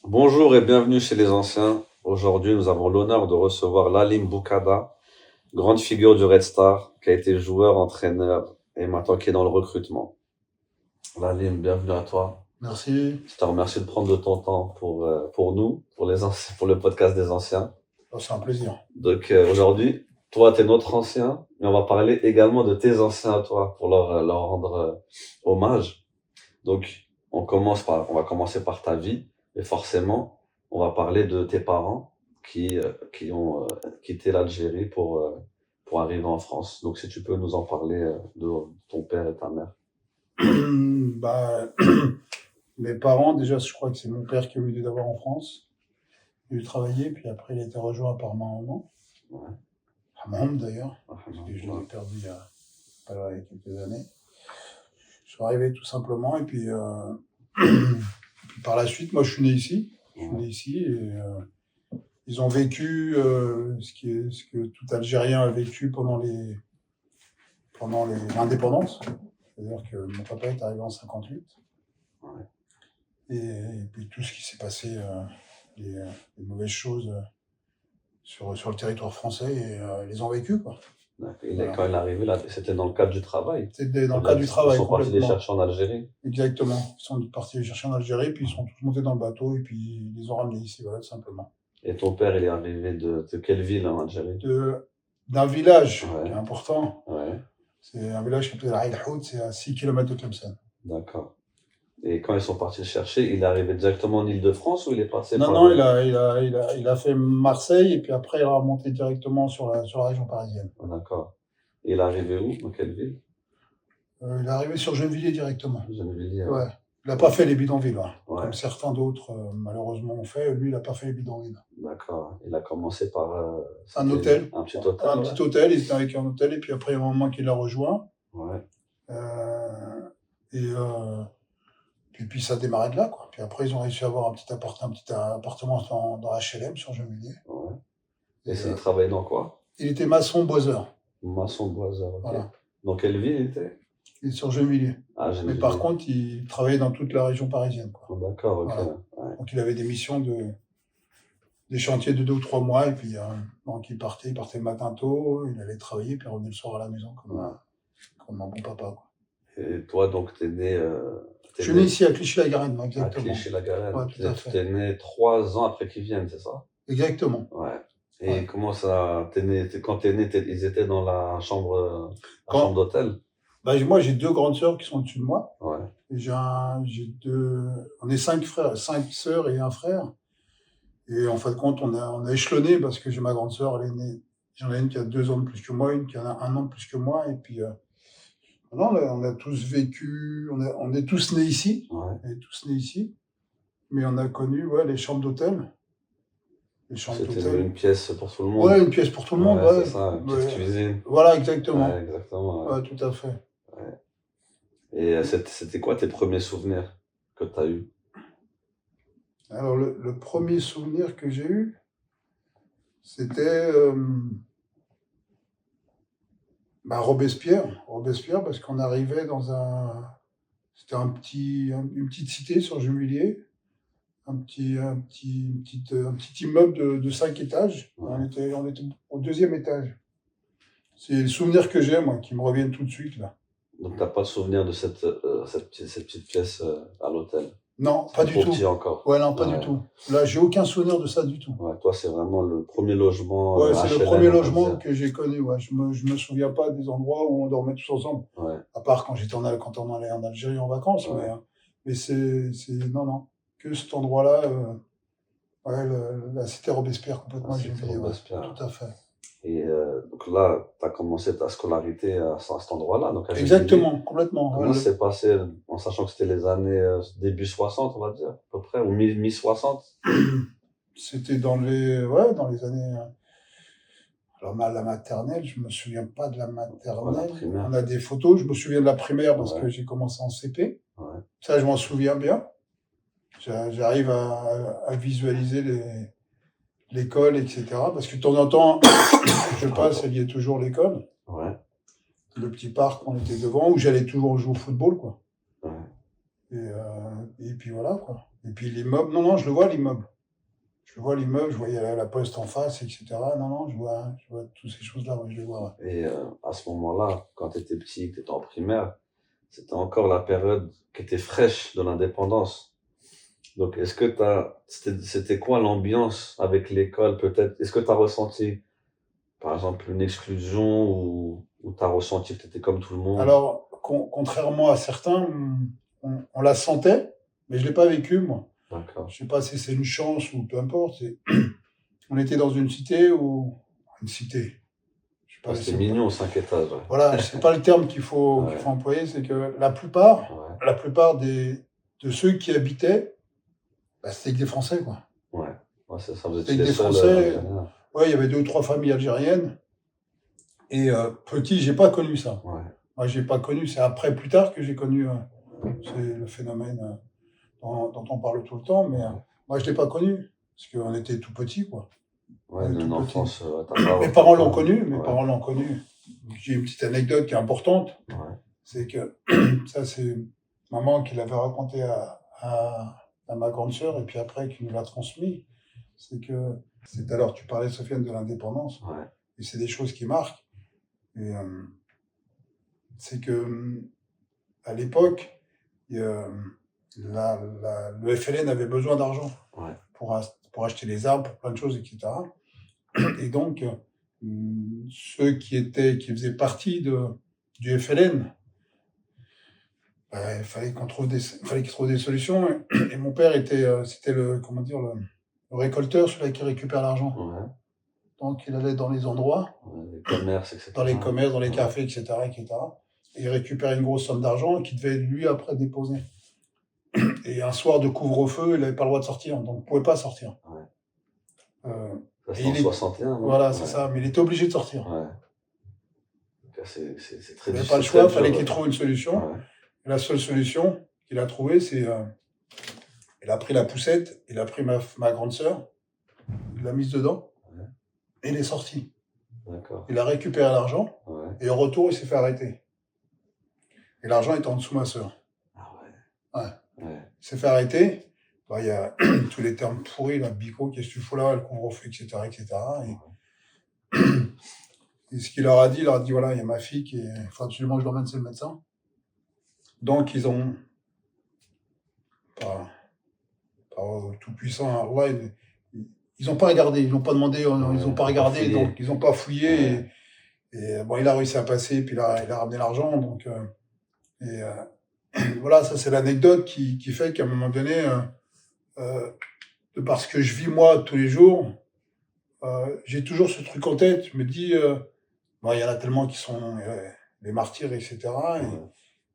Bonjour et bienvenue chez les anciens. Aujourd'hui, nous avons l'honneur de recevoir Lalim Boukada, grande figure du Red Star, qui a été joueur, entraîneur et maintenant qui est dans le recrutement. Lalim, bienvenue à toi. Merci. Je te remercie de prendre de ton temps pour nous, pour les anciens, pour le podcast des anciens. C'est un plaisir. Donc aujourd'hui, toi, tu es notre ancien, mais on va parler également de tes anciens à toi pour leur rendre hommage. Donc, on va commencer par ta vie, et forcément, on va parler de tes parents qui ont quitté l'Algérie pour arriver en France. Donc, si tu peux nous en parler de ton père et ta mère. Bah, mes parents, déjà, je crois que c'est mon père qui a eu l'idée d'avoir en France. Il a eu travaillé, puis après, il a été rejoint par ma maman. Ouais. Ma maman, d'ailleurs, Ah, parce que je l'ai perdu il y a quelques années. Je suis arrivé tout simplement, et puis, puis par la suite, moi, je suis né ici. Je suis né ici, et ils ont vécu ce que tout Algérien a vécu pendant l'indépendance. C'est-à-dire que mon papa est arrivé en 58. Ouais. Et puis tout ce qui s'est passé, les mauvaises choses sur le territoire français, et ils les ont vécues, quoi. Voilà. Quand il est arrivé, là, c'était dans le cadre du travail. C'était dans le cadre du travail. Ils sont partis les chercher en Algérie. Exactement. Ils sont partis les chercher en Algérie, puis ils sont tous montés dans le bateau, et puis ils les ont ramenés ici, voilà, tout simplement. Et ton père, il est arrivé de quelle ville en Algérie? D'un village qui est important. Ouais. C'est un village qui s'appelle Aïl Houd, c'est à 6 km de Tlemcen. D'accord. Et quand ils sont partis le chercher, il est arrivé directement en Île-de-France ou il est passé par... Non, il a fait Marseille, et puis après il est remonté directement sur la région parisienne. Ah, d'accord. Et il est arrivé où? Dans quelle ville? Il est arrivé sur Gennevilliers directement. Gennevilliers, ouais. Il n'a pas fait les bidonvilles, comme certains d'autres malheureusement ont fait. Lui, il n'a pas fait les bidonvilles. D'accord. Il a commencé par un hôtel. Un petit hôtel. Un petit hôtel, il était avec un hôtel, et puis après, il y a un moment qu'il l'a rejoint. Ouais. Puis ça a démarré de là, quoi. Puis après, ils ont réussi à avoir un petit appartement dans HLM sur Gennevilliers. Ouais. Et il travaillait dans quoi? Il était maçon-boiseur. Maçon-boiseur, ok. Voilà. Dans quelle ville il était? Il est sur Gennevilliers. Ah, Gennevilliers. Mais par contre, il travaillait dans toute la région parisienne, quoi. Oh, d'accord, ok. Voilà. Ouais. Donc il avait des missions des chantiers de 2 ou 3 mois, et puis donc il partait le matin tôt, il allait travailler, puis il revenait le soir à la maison, comme un bon papa, quoi. Et toi, donc, t'es né... je suis né ici à Clichy-la-Garenne, exactement. À Clichy-la-Garenne. Ouais, tout à fait. T'es né 3 ans après qu'ils viennent, c'est ça? Exactement. Ouais. Et comment ça... Quand t'es né, ils étaient dans la chambre d'hôtel? Moi, j'ai 2 grandes sœurs qui sont au-dessus de moi. Ouais. On est 5 frères, 5 sœurs et un frère. Et en fin de compte, on a échelonné, parce que j'ai ma grande sœur, elle est née. J'en ai une qui a 2 ans de plus que moi, une qui a 1 an de plus que moi, et puis non, on a tous vécu, on est tous nés ici. Ouais. On est tous nés ici, mais on a connu les chambres d'hôtel. C'était une pièce pour tout le monde. Ouais, une pièce pour tout le monde. C'est ça, une petite cuisine. Voilà, exactement. Ouais, exactement. Ouais, tout à fait. Ouais. Et c'était quoi tes premiers souvenirs que tu as eus? Alors, le premier souvenir que j'ai eu, c'était Robespierre, parce qu'on arrivait dans c'était une petite cité sur Gennevilliers, un petit immeuble de 5 étages. Ouais. On était au 2e étage. C'est le souvenir que j'ai, moi, qui me revient tout de suite, là. Donc, t'as pas de souvenir de cette petite pièce à l'hôtel? Non, pas du tout. Petit encore. Ouais, non, pas du tout. Là, j'ai aucun souvenir de ça du tout. Ouais, toi, c'est vraiment le premier logement. Ouais, c'est le premier logement que j'ai connu. Ouais. Je me souviens pas des endroits où on dormait tous ensemble. Ouais. À part quand on allait en Algérie en vacances. Ouais. Mais c'est non, que cet endroit-là. La cité Robespierre, complètement. Robespierre. Tout à fait. Et donc là, tu as commencé ta scolarité à cet endroit-là. Donc exactement, complètement. Comment ça s'est passé, en sachant que c'était les années début 60, on va dire, à peu près, ou mi-60? C'était dans les années... Alors, la maternelle, je me souviens pas de la maternelle. Ouais, on a des photos, je me souviens de la primaire parce que j'ai commencé en CP. Ouais. Ça, je m'en souviens bien. J'arrive à visualiser l'école, etc. Parce que de temps en temps, je passe, il y a toujours l'école. Ouais. Le petit parc, on était devant, où j'allais toujours jouer au football, quoi. Ouais. Et puis voilà, quoi. Et puis l'immeuble, non, je le vois, l'immeuble. Je vois l'immeuble, je voyais la poste en face, etc. Non, je vois toutes ces choses-là, ouais, je les vois, ouais. Et à ce moment-là, quand tu étais petit, que tu étais en primaire, c'était encore la période qui était fraîche de l'indépendance. Donc, est-ce que c'était quoi l'ambiance avec l'école peut-être? Est-ce que tu as ressenti, par exemple, une exclusion ou tu as ressenti que tu étais comme tout le monde? Alors, contrairement à certains, on la sentait, mais je ne l'ai pas vécu, moi. D'accord. Je sais pas si c'est une chance ou peu importe. On était dans une cité ou une cité. Je sais pas, Ah, je c'était sais pas. mignon, 5 étages, ouais. Voilà, je sais pas le terme qu'il Ouais, faut employer, c'est que ouais, la plupart de ceux qui habitaient, bah, c'était que des Français, quoi. ouais. Ouais, ça, vous C'était étiez que les des seuls Français. Algériens. Ouais, il y avait 2 ou 3 familles algériennes. Et petit, j'ai pas connu ça. Ouais, Moi, j'ai pas connu. C'est après, plus tard, que j'ai connu c'est le phénomène dont on parle tout le temps. Mais ouais. moi, je l'ai pas connu parce qu'on était tout petits, quoi. Ouais, On est une tout petits. enfance, Mes t'as parents l'ont pas. connu. Mes Ouais, parents l'ont connu. J'ai une petite anecdote qui est importante. ouais, C'est que ça, c'est maman qui l'avait raconté à ma grande sœur et puis après qui nous l'a transmis. C'est que c'est alors tu parlais Sofiane de l'indépendance ouais, et c'est des choses qui marquent. Et c'est que à l'époque, le FLN avait besoin d'argent ouais, pour acheter les armes, pour plein de choses, etc. Et donc ceux qui faisaient partie du FLN, il fallait qu'ils trouvent des solutions. Et mon père c'était comment dire, le récolteur, celui qui récupère l'argent. ouais, Donc, il allait dans les endroits, ouais, les commerces, dans les etc. commerces, dans les Ouais, cafés, etc., etc. Et il récupérait une grosse somme d'argent qu'il devait, lui, après déposer. Et un soir de couvre-feu, il n'avait pas le droit de sortir, donc il ne pouvait pas sortir. ouais. Euh, Ça, et c'était en 61, non? voilà, c'est Ouais, ça, mais il était obligé de sortir. ouais. Donc, c'est Il très, n'avait pas le c'est très choix, il dur. fallait qu'il trouve une solution. Ouais, Et la seule solution qu'il a trouvée, c'est il a pris la poussette, il a pris ma grande sœur, il l'a mise dedans, ouais, et il est sorti. d'accord. Il a récupéré l'argent, Ouais. et au retour, il s'est fait arrêter. Et l'argent était en dessous de ma sœur. Ah Ouais. ouais, ouais, Il s'est fait arrêter. Bah, il y a tous les termes pourris, là, bico, qu'est-ce que tu fous là, le couvre-feu, etc., etc. Et ce qu'il leur a dit, il leur a dit, voilà, il y a ma fille qui il faut absolument que je l'emmène chez le médecin. Donc, ils ont, pas, pas tout puissant, ouais, ils n'ont pas regardé, ils n'ont pas demandé, ils n'ont ouais, pas faut pas regardé, fouiller. donc ils n'ont pas fouillé. Ouais, Et bon, il a réussi à passer, puis il a ramené l'argent. Donc, et voilà, ça c'est l'anecdote qui fait qu'à un moment donné, euh, de parce que je vis moi tous les jours, j'ai toujours ce truc en tête. Je me dis, bon, il y en a tellement qui sont les martyrs, etc. ouais,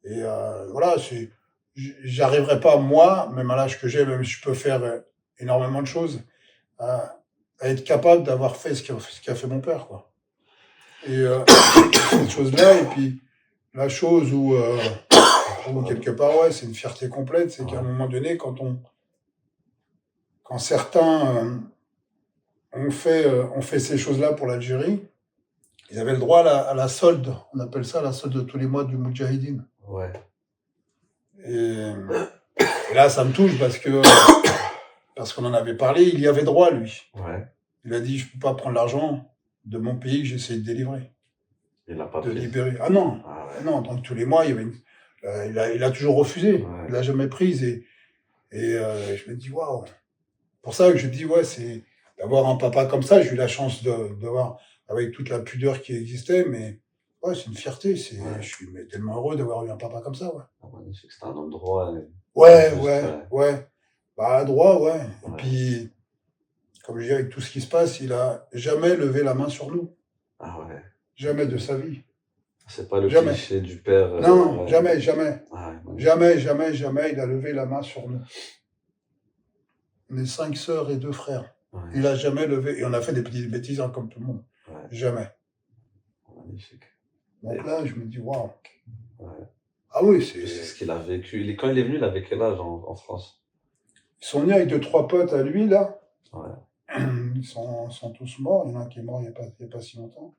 Et voilà, j'arriverai pas, moi, même à l'âge que j'ai, même si je peux faire énormément de choses, à être capable d'avoir fait ce qu'a fait mon père, quoi. Et cette chose-là, et puis la chose où quelque part, ouais, c'est une fierté complète, c'est qu'à un ouais, moment donné, quand certains ont fait ces choses-là pour l'Algérie, ils avaient le droit à la solde. On appelle ça la solde de tous les mois du Moudjahidine. ouais, Et, et là, ça me touche parce qu'on en avait parlé, il y avait droit, lui. ouais. Il a dit, je ne peux pas prendre l'argent de mon pays que j'essaie de délivrer, Il l'a pas de prise. libérer. Ah non, Ah ouais, non, donc tous les mois, il a toujours refusé. ouais, Il n'a jamais prise. Et je me dis, waouh. Pour ça que je dis, ouais, c'est d'avoir un papa comme ça. J'ai eu la chance de voir, avec toute la pudeur qui existait, mais ouais, c'est une fierté. ouais. Je suis tellement heureux d'avoir eu un papa comme ça, ouais. Ah, magnifique. C'était un homme droit et Ouais, juste, ouais, ouais, ouais. Bah, droit, ouais. Et ouais. puis, comme je dis, avec tout ce qui se passe, il a jamais levé la main sur nous. Ah ouais. Jamais de sa vie. C'est pas le Jamais. cliché du père. Non, Ouais. jamais, jamais. Ah ouais, magnifique. Jamais, jamais, jamais, il a levé la main sur nous. On est 5 sœurs et 2 frères. Ouais, Il a jamais levé, et on a fait des petites bêtises hein, comme tout le monde. ouais, Jamais. magnifique. Donc là, je me dis, waouh. Ouais. Ah oui, C'est ce qu'il a vécu. Quand il est venu, il avait quel âge en France? Ils sont nés avec 2, 3 potes à lui, là. Ouais, Ils sont tous morts. Il y en a un qui est mort il y a pas si longtemps.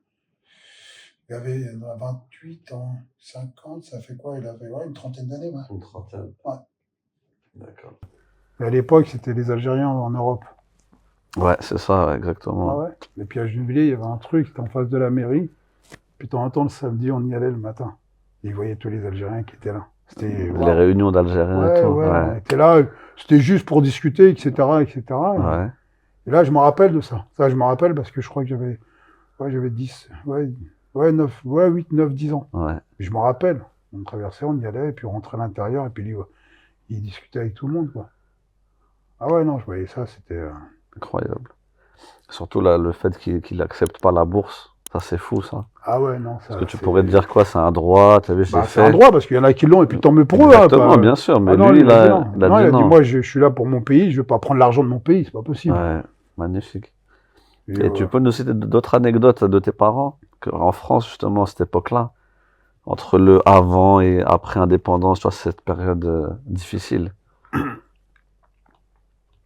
Il avait 28 ans, 50, ça fait quoi? Il avait ouais, une trentaine d'années, ouais. une trentaine. Ouais. D'accord. Et à l'époque, c'était les Algériens en Europe. Ouais, c'est ça, ouais, Ah exactement. ouais. Et puis à Jubilé, il y avait un truc, c'était en face de la mairie. Puis de temps en temps, le samedi, on y allait le matin. Et ils voyaient tous les Algériens qui étaient là. C'était Les waouh. réunions d'Algériens et Ouais, tout. ouais, on Ouais. était là. C'était juste pour discuter, etc., etc. Ouais. Et là, je me rappelle de ça. Ça, je me rappelle parce que je crois que j'avais 10, ouais, 9, ouais, 8, 9, 10 ans. Ouais. Et je me rappelle. On traversait, on y allait, et puis on rentrait à l'intérieur, et puis lui, il discutait avec tout le monde, quoi. Ah ouais, non, je voyais ça, c'était... Incroyable. Surtout là, le fait qu'il accepte pas la bourse. Ça, c'est fou, ça. Ah ouais, non, Parce ça, que tu c'est... pourrais te dire quoi, c'est un droit, t'as vu, c'est Bah, c'est un fait. droit, parce qu'il y en a qui l'ont, et puis tant mieux pour eux, hein, Exactement, pas... bien sûr, mais Ah non, lui, lui, il a dit non. il a Non, dit il a dit, non. moi, je suis là pour mon pays, je vais pas prendre l'argent de mon pays, c'est pas possible. Ouais, magnifique. Et, Et tu peux nous citer d'autres anecdotes de tes parents en France, justement, à cette époque-là, entre le avant et après indépendance, tu vois, cette période difficile.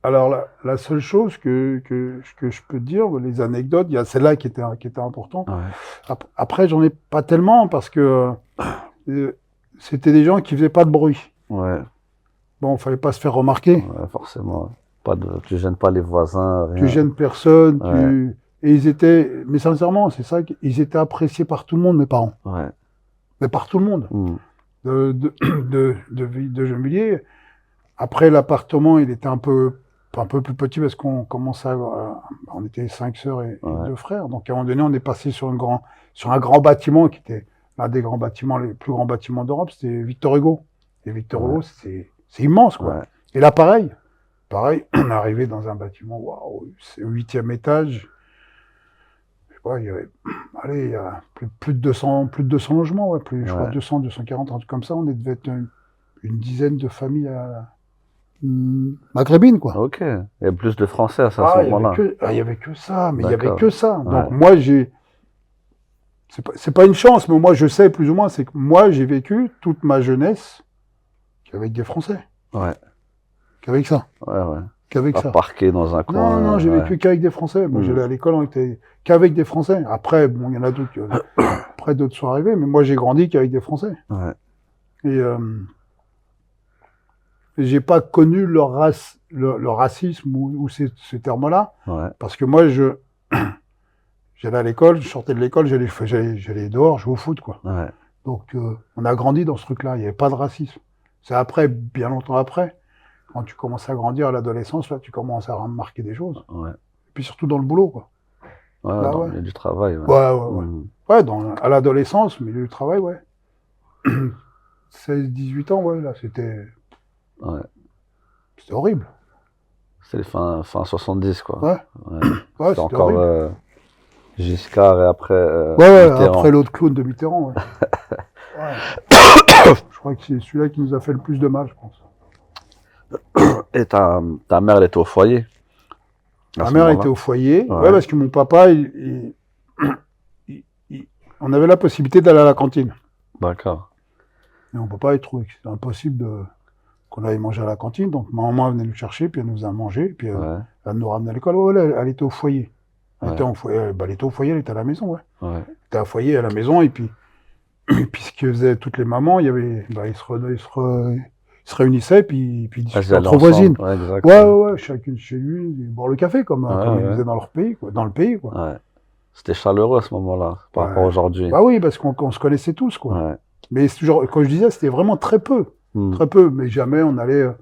Alors, la seule chose que je peux te dire, les anecdotes, il y a celle-là qui était importante. Ouais. Après, j'en ai pas tellement, parce que c'était des gens qui faisaient pas de bruit. Ouais, Bon, fallait pas se faire remarquer. ouais, forcément. Pas de, tu gênes pas les voisins, Tu rien. gênes personne, Ouais. et ils étaient, mais sincèrement, c'est ça, ils étaient appréciés par tout le monde, mes parents. Ouais. Mais par tout le monde. Mm. De Gennevilliers. Après, l'appartement, il était un peu plus petit parce qu'on commençait on était 5 sœurs et Ouais. 2 frères. Donc, à un moment donné, on est passé sur un grand bâtiment qui était l'un des grands bâtiments, les plus grands bâtiments d'Europe, c'était Victor Hugo. Et Victor Ouais. Hugo, c'est immense, quoi. Ouais. Et là, pareil, on est arrivé dans un bâtiment, waouh, c'est au 8e étage. Je sais pas, il y avait, allez, il y a plus de 200 logements, ouais, je crois Ouais. 200, 240, un truc comme ça. On devait être une dizaine de familles maghrébines, quoi. Ok. Il y a plus de Français à ce Il y avait moment-là. il y avait que ça, mais il y avait D'accord. que ça. Ouais. Donc moi, c'est pas une chance, mais moi je sais plus ou moins, c'est que moi j'ai vécu toute ma jeunesse qu'avec des Français, Ouais. qu'avec ça, Ouais, ouais. qu'avec Pas ça. parqué dans un coin. Non, j'ai Ouais. vécu qu'avec des Français. Moi, Mm. j'allais à l'école, on était qu'avec des Français. Après, bon, il y en a d'autres. Après, d'autres sont arrivés, mais moi, j'ai grandi qu'avec des Français. Ouais. Et j'ai pas connu leur racisme ou ces termes-là, Ouais. parce que moi, j'allais à l'école, je sortais de l'école, j'allais dehors, jouer au foot, quoi. Ouais. Donc, on a grandi dans ce truc-là. Il n'y avait pas de racisme. C'est après, bien longtemps après, quand tu commences à grandir à l'adolescence, là, tu commences à remarquer des choses. Ouais. Et puis surtout dans le boulot, quoi. Ouais, Là, dans ouais. le milieu du travail. Ouais. Ouais. Mm. Ouais, à l'adolescence, milieu du travail, ouais. 16, 18 ans, ouais, là, c'était Ouais. horrible. C'est les fin 70, quoi. Ouais. Ouais. Ouais, C'était c'était encore horrible. Giscard et après Ouais, Mitterrand. après l'autre clown de Mitterrand, ouais. Ouais. Je crois que c'est celui-là qui nous a fait le plus de mal, je pense. Et ta mère, elle était au foyer à Ma ce mère moment-là? était au foyer, Ouais. ouais, parce que mon papa, on avait la possibilité d'aller à la cantine. D'accord. Mais mon papa, il trouvait que c'était impossible qu'on aille manger à la cantine, donc ma maman venait nous chercher, puis elle nous a mangé, puis Ouais. elle nous ramenait à l'école. Ouais, elle était au foyer. Elle Ouais. était au foyer, elle était au foyer, elle était à la maison, ouais. Ouais. Elle était au foyer, à la maison, et puis ce que faisaient toutes les mamans, il y avait, ils se réunissaient, puis ils Ah, discutaient j'y allais entre voisines. ensemble. Ouais, exact. Ouais, chacune chez lui, boire le café, comme ils Ouais. faisaient dans leur pays, quoi, dans le pays, quoi. Ouais. C'était chaleureux à ce moment-là, par rapport à aujourd'hui. Bah oui, parce qu'on se connaissait tous, quoi. Ouais. Mais c'est toujours, comme je disais, c'était vraiment très peu. Mm. Très peu, mais jamais on allait. À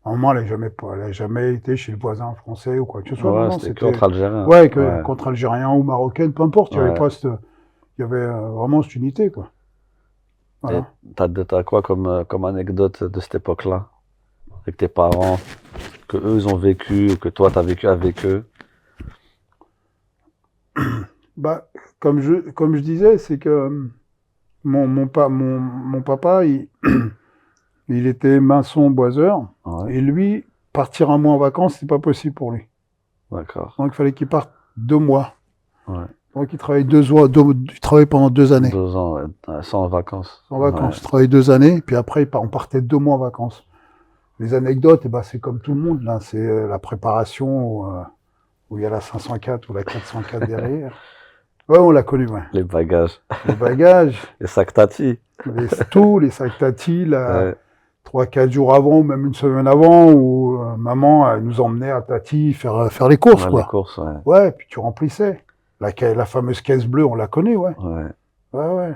un moment, elle n'a jamais été chez le voisin français ou quoi que ce soit. Ouais, Non, c'était contre Algériens. Ouais, Ouais. contre Algériens ou Marocains, peu importe. Il y avait Ouais. pas il y avait vraiment cette unité, quoi. Voilà. Et t'as quoi comme anecdote de cette époque-là? Avec tes parents, que eux ils ont vécu, ou que toi t'as vécu avec eux? Bah, comme je disais, c'est que mon papa, il était maçon boiseur, Ouais. et lui, partir un mois en vacances, c'est pas possible pour lui. D'accord. Donc il fallait qu'il parte 2 mois. Ouais. Donc il travaillait il travaillait pendant 2 années. 2 ans, ouais. Sans vacances. En vacances. Il travaillait 2 années, puis après, on partait 2 mois en vacances. Les anecdotes, eh ben, c'est comme tout le monde, là. C'est la préparation où il y a la 504 ou la 404 derrière. Ouais, on l'a connu, ouais. Les bagages. Les bagages, Les sacs tati. les sacs tati, Ouais. 3-4 jours avant, ou même une semaine avant, où maman elle nous emmenait à Tati faire les courses, Ouais, quoi. les courses, ouais. Ouais, puis tu remplissais. La fameuse caisse bleue, on la connaît, ouais. Ouais. Ouais, ouais.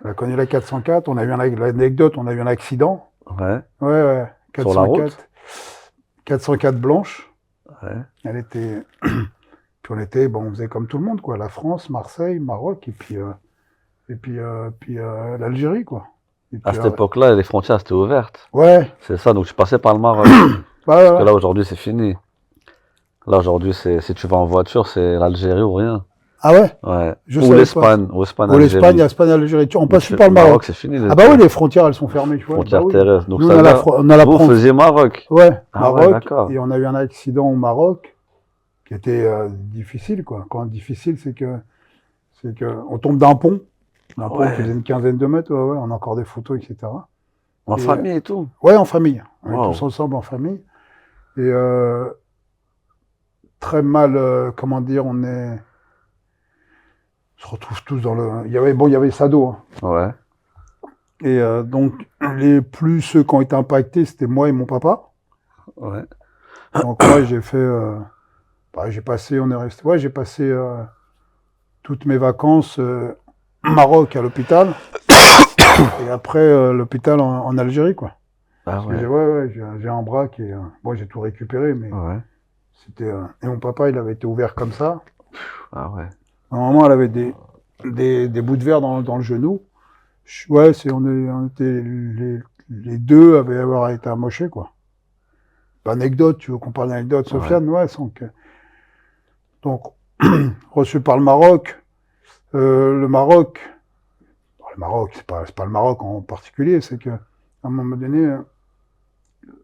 On a connu la 404, on a eu l'anecdote, on a eu un accident. Ouais. Ouais, ouais. Sur la route 404 blanche. Ouais. Elle était. Puis on faisait comme tout le monde, quoi. La France, Marseille, Maroc, et puis l'Algérie, quoi. Et À puis, cette époque-là, les frontières étaient ouvertes. ouais. C'est ça, donc tu passais par le Maroc. Ouais, Parce que ouais. là, aujourd'hui, c'est fini. Là, aujourd'hui, si tu vas en voiture, c'est l'Algérie ou rien. Ah ouais? Ouais. Je Ou savais l'Espagne. Ou Espagne, Ou l'Espagne, Algérie. l'Espagne, l'Algérie. On Mais passe plus par le Maroc. c'est fini. Ah bah oui, les frontières, elles sont fermées, tu vois. Frontières Bah oui. terrestres. Donc Nous, ça on a veut on a la vous France. faisiez Maroc. Ouais, Ah ouais, Maroc. d'accord. Et on a eu un accident au Maroc qui était difficile, quoi. Quand difficile, c'est que on tombe d'un pont qui Ouais. faisait une quinzaine de mètres. Ouais, ouais, on a encore des photos, etc. En Et, famille et tout. Ouais, en famille. On est Wow. tous ensemble en famille. Et très mal, comment dire, on se retrouve tous dans le. Il y avait Sado. Hein. Ouais. Et donc, ceux qui ont été impactés, c'était moi et mon papa. Ouais. Donc, moi, j'ai fait. J'ai passé toutes mes vacances Maroc à l'hôpital. Et après, l'hôpital en Algérie, quoi. Ah Parce que ouais. j'ai un bras qui est. Moi, j'ai tout récupéré, mais Ouais. c'était. Et mon papa, il avait été ouvert comme ça. Ah ouais. Normalement, elle avait des bouts de verre dans le genou. Ouais, on était les deux avaient avoir été amochés, quoi. Anecdote, tu veux qu'on parle d'anecdote, Sofiane? Ouais, donc reçu par le Maroc. Le Maroc, c'est pas le Maroc en particulier, c'est que à un moment donné,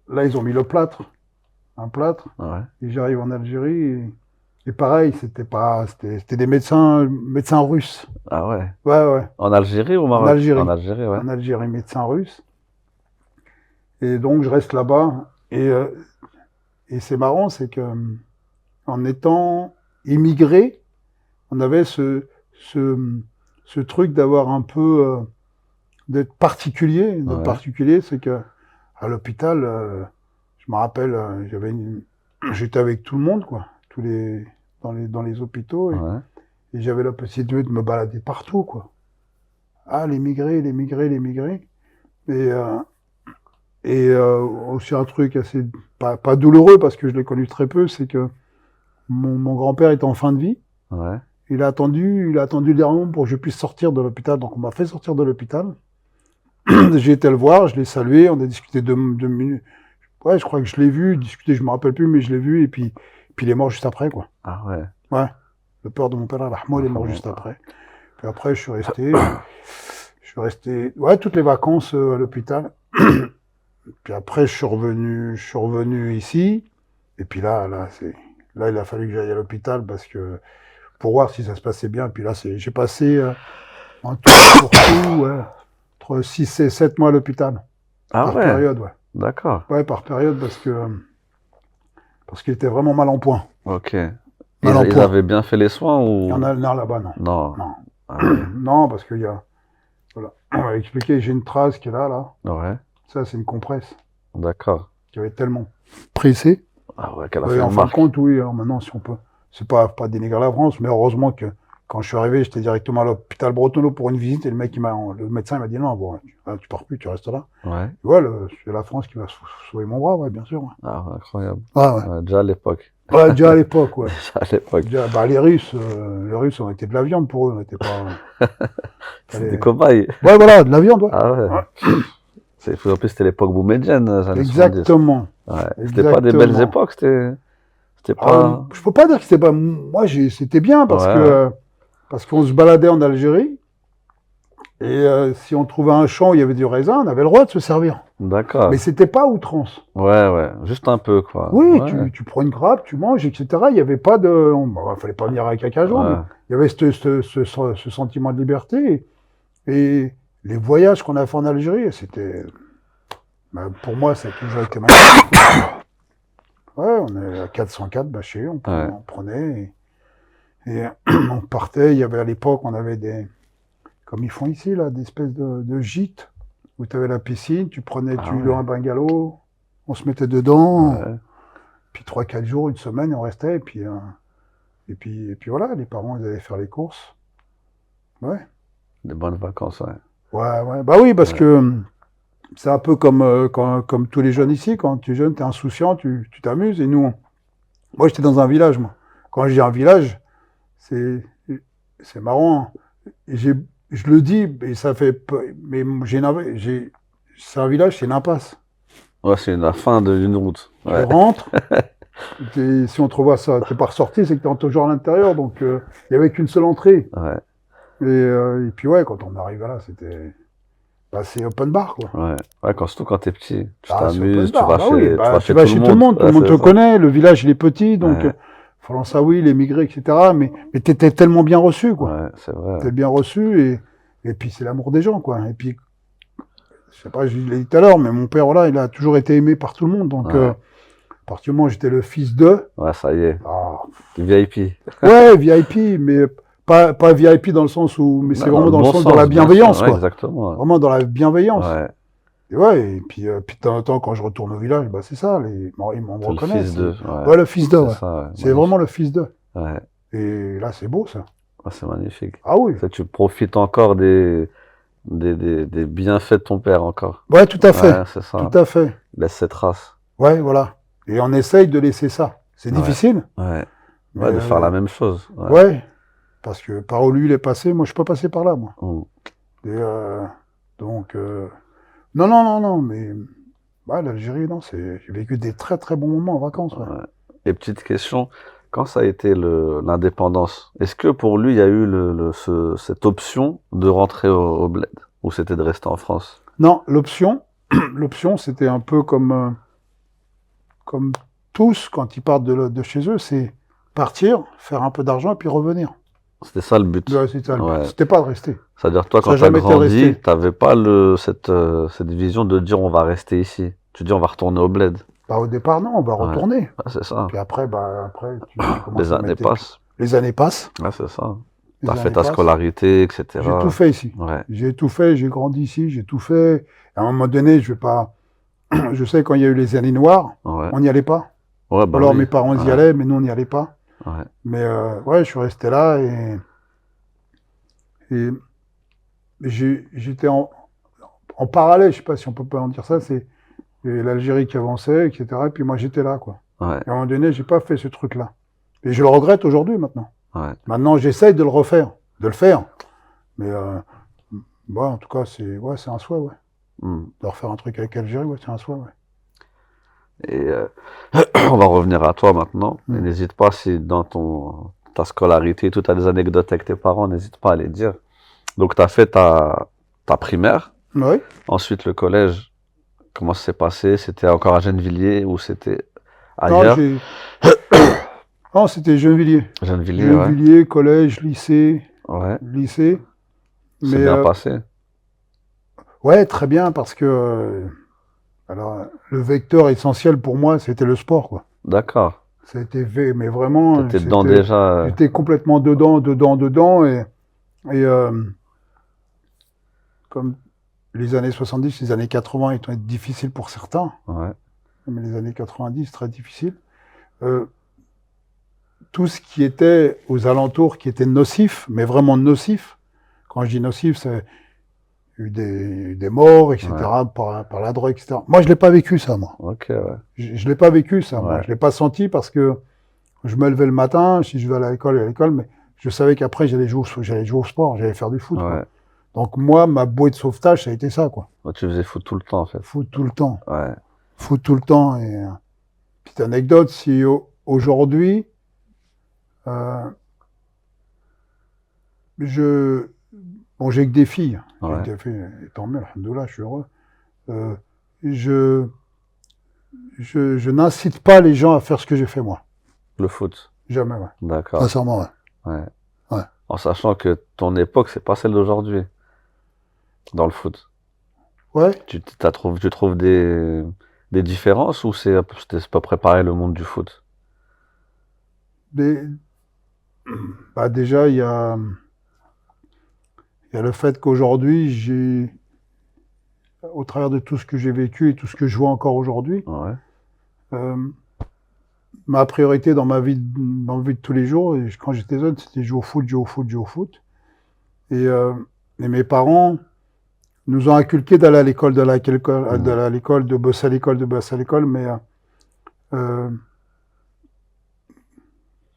là, ils ont mis un plâtre, Ouais. et j'arrive en Algérie, et pareil, c'était des médecins russes. Ah ouais. Ouais, ouais. En Algérie ou au Maroc? En Algérie. En Algérie, ouais. En Algérie, médecins russes. Et donc, je reste là-bas, et c'est marrant, c'est que en étant immigré, on avait ce truc d'avoir un peu d'être particulier. Ouais. Particulier, c'est que à l'hôpital, je me rappelle, j'étais avec tout le monde, quoi, dans les hôpitaux, Ouais. et j'avais la possibilité de me balader partout, quoi. Ah, les migrés. Et aussi un truc assez pas douloureux parce que je l'ai connu très peu, c'est que mon grand-père était en fin de vie. Ouais. Il a attendu le dernier moment pour que je puisse sortir de l'hôpital. Donc on m'a fait sortir de l'hôpital. J'ai été le voir, je l'ai salué, on a discuté 2 minutes. Ouais, je crois que je l'ai vu, discuter, je me rappelle plus, mais je l'ai vu, et puis il est mort juste après, quoi. Ah ouais. Ouais. Le père de mon père, Rahmo, il est mort juste après. Puis après, je suis resté, ouais, toutes les vacances à l'hôpital. Puis après, je suis revenu ici. Et puis là, il a fallu que j'aille à l'hôpital pour voir si ça se passait bien. Et puis là, j'ai passé, en tout, pour tout, ouais, entre 6 et 7 mois à l'hôpital. Ah par ouais. période, ouais. D'accord. Ouais, par période, parce qu'il était vraiment mal en point. Ok. Mal en Ils point. avaient bien fait les soins ou? Il y en a là-bas, non. Non. Non. Ah ouais. Non, parce qu'il y a, voilà. On va expliquer, j'ai une trace qui est là. Ouais. Ça, c'est une compresse D'accord. qui avait tellement pressé. Ah ouais, qu'elle a fait Et en une fin de marque. compte, oui, alors maintenant, si on peut, c'est pas dénigrer la France, mais heureusement que quand je suis arrivé, j'étais directement à l'hôpital Bretonneau pour une visite, et le médecin, il m'a dit non, bon, tu pars plus, tu restes là. Ouais. Et ouais, c'est la France qui va sauver mon bras, ouais, bien sûr. Ouais. Ah, incroyable. Ah, ouais. Ouais, déjà à l'époque. Ouais, déjà à l'époque, ouais. Déjà à l'époque. Déjà, les Russes, on était de la viande pour eux, on n'était pas. C'est des cobayes. Ouais, voilà, de la viande, ouais. Ah ouais. En plus, c'était l'époque boumédienne, les années 70. Exactement. Ouais. C'était pas des belles époques, c'était pas. Je peux pas dire que c'était pas. Moi, c'était bien parce qu'on se baladait en Algérie et si on trouvait un champ où il y avait du raisin, on avait le droit de se servir. D'accord. Mais c'était pas à outrance. Ouais, juste un peu, quoi. Oui, Ouais. tu prends une grappe, tu manges, etc. Il y avait pas de. Fallait pas venir avec un cajou, mais il y avait ce sentiment de liberté. Et les voyages qu'on a fait en Algérie, c'était. Pour moi, ça a toujours été magnifique. Ouais, on est à 404 bâchés, on prenait et on partait. Il y avait à l'époque, on avait comme ils font ici, là, des espèces de gîtes où tu avais la piscine, tu Ah louais un ouais. bungalow, on se mettait dedans, Ouais. puis 3-4 jours, une semaine, on restait, et puis voilà, les parents, ils allaient faire les courses. Ouais. Des bonnes vacances, ouais. Ouais, ouais. Bah oui, parce Ouais. que c'est un peu comme tous les jeunes ici. Quand tu es jeune, tu es insouciant, tu t'amuses. Et nous, moi, j'étais dans un village, moi. Quand je dis un village, c'est, c'est marrant. Et je le dis, et ça fait, mais c'est un village, c'est une impasse. Ouais, c'est la fin d'une route. Tu Ouais. rentres, si on te revoit ça, t'es pas ressorti, c'est que t'es toujours à l'intérieur. Donc, il y avait qu'une seule entrée. Ouais. Et puis, ouais, quand on arrive là, bah, c'est open bar, quoi. Ouais. Ouais, surtout quand t'es petit. Tu Ah, c'est open t'amuses, bar, bah oui, tu bah vas tu chez vas tout le chez monde. tout Ouais, le monde c'est te ça. connaît, le village il est petit, donc Ouais. Falansaoui, les migrés, etc. Mais t'étais tellement bien reçu, quoi. Ouais, c'est vrai. T'es bien reçu et puis c'est l'amour des gens, quoi. Et puis, je sais pas, je l'ai dit tout à l'heure, mais mon père, là, il a toujours été aimé par tout le monde. Donc, Ouais. à partir du moment où j'étais le fils de, Ouais, ça y est. ah, VIP. ouais, VIP, mais pas VIP dans le sens où, mais c'est Non, dans vraiment le dans le bon sens, dans la sens, bien sûr. bienveillance, Ouais, quoi. exactement. Vraiment dans la bienveillance. Ouais. Et ouais, et puis de temps en temps, quand je retourne au village, bah c'est ça, ils me C'est le fils reconnaissent. de. Ouais. Ouais, le fils d'eux, C'est ouais. ça, ouais. C'est vraiment Magnifique. le fils d'eux. Ouais. Et là, c'est beau, ça. Ouais, c'est magnifique. Ah oui. Ça, tu profites encore des bienfaits de ton père encore. Ouais, tout à fait. Ouais, c'est Tout ça. à fait. Laisse cette trace. Ouais, voilà. Et on essaye de laisser ça. C'est Ouais. difficile, Ouais. mais Ouais, de faire la même chose. Ouais. ouais. Parce que par où lui, il est passé, moi, je suis pas passé par là, moi. Mm. Et donc, non, non, non, non, mais ouais, l'Algérie, non, j'ai vécu des très, très bons moments en vacances, ouais. Ouais. Et petite question, quand ça a été l'indépendance, est-ce que pour lui, il y a eu cette option de rentrer au bled? Ou c'était de rester en France? Non, l'option, c'était un peu comme tous, quand ils partent de chez eux, c'est partir, faire un peu d'argent et puis revenir. C'était ça le but. Ouais, c'était ça le but. Ouais. C'était pas de rester. C'est-à-dire, toi, Ça quand n'a tu as jamais été de grandi, rester. t'avais pas cette vision de dire on va rester ici. Tu dis on va retourner au bled. Bah, au départ, non, on va Ouais. retourner. Ah, c'est ça. Puis après, tu commences Les à années mettre passent. les années passent. Ah, c'est ça. Les T'as fait années ta passent. scolarité, J'ai tout etc. fait ici. Ouais. J'ai tout fait, j'ai grandi ici, j'ai tout fait. À un moment donné, je vais pas. Je sais, quand il y a eu les années noires, Ouais. on n'y allait pas. Ouais, Ou bah alors oui. mes parents y Ouais. allaient, mais nous, on n'y allait pas. Ouais. Mais ouais, je suis resté là et j'étais en parallèle, je sais pas si on peut pas en dire ça, c'est l'Algérie qui avançait, etc. Et puis moi, j'étais là, quoi. Ouais. Et à un moment donné, j'ai pas fait ce truc-là. Et je le regrette aujourd'hui, maintenant. Ouais. Maintenant, j'essaye de le refaire, de le faire. Mais ouais, en tout cas, c'est un souhait, ouais. Mm. De refaire un truc avec l'Algérie, ouais, c'est un souhait, ouais. Et on va revenir à toi maintenant. Et Mm. n'hésite pas si dans ta scolarité, tu as des anecdotes avec tes parents, n'hésite pas à les dire. Donc, tu as fait ta primaire. Oui. Ensuite, le collège, comment ça s'est passé? C'était encore à Gennevilliers ou c'était Non, ailleurs? non, c'était Gennevilliers. Gennevilliers, ouais. Gennevilliers, collège, lycée, Ouais. lycée. C'est Mais bien passé. ouais, très bien, parce que alors, le vecteur essentiel pour moi, c'était le sport, quoi. D'accord. C'était fait, mais vraiment, T'étais dedans déjà. j'étais complètement dedans, et comme les années 70, les années 80 étant difficiles pour certains, Ouais. mais les années 90, très difficiles, euh, tout ce qui était aux alentours, qui était nocif, mais vraiment nocif, quand je dis nocif, c'est eu des morts, etc., Ouais. par la drogue, etc. Moi, je l'ai pas vécu, ça, moi. Ok, ouais. Je l'ai pas vécu, ça, moi. Ouais. Je l'ai pas senti parce que je me levais le matin, si je vais à l'école, mais je savais qu'après, j'allais jouer au sport, j'allais faire du foot, quoi. Ouais. Donc, moi, ma bouée de sauvetage, ça a été ça, quoi. Ouais, tu faisais foot tout le temps, en fait. Foot tout le temps. Ouais. Foot tout le temps. Et petite anecdote, si aujourd'hui, euh, bon, j'ai que des filles. J'ai Ouais. que des filles, et tant mieux, alhamdoulilah, je suis heureux. Euh, je je n'incite pas les gens à faire ce que j'ai fait, moi. Le foot. Jamais, ouais. D'accord. Sincèrement, ouais. Ouais. Ouais. En sachant que ton époque, c'est pas celle d'aujourd'hui. Dans le foot. Ouais. Tu trouves des différences ou c'est pas préparer le monde du foot? Des- Bah, déjà, il y a le fait qu'aujourd'hui, au travers de tout ce que j'ai vécu et tout ce que je vois encore aujourd'hui, Ouais. ma priorité dans ma vie de tous les jours, et quand j'étais jeune, c'était jouer au foot, jouer au foot, jouer au foot. Et mes parents nous ont inculqué d'aller à l'école, d'aller à l'école, de bosser à l'école, mais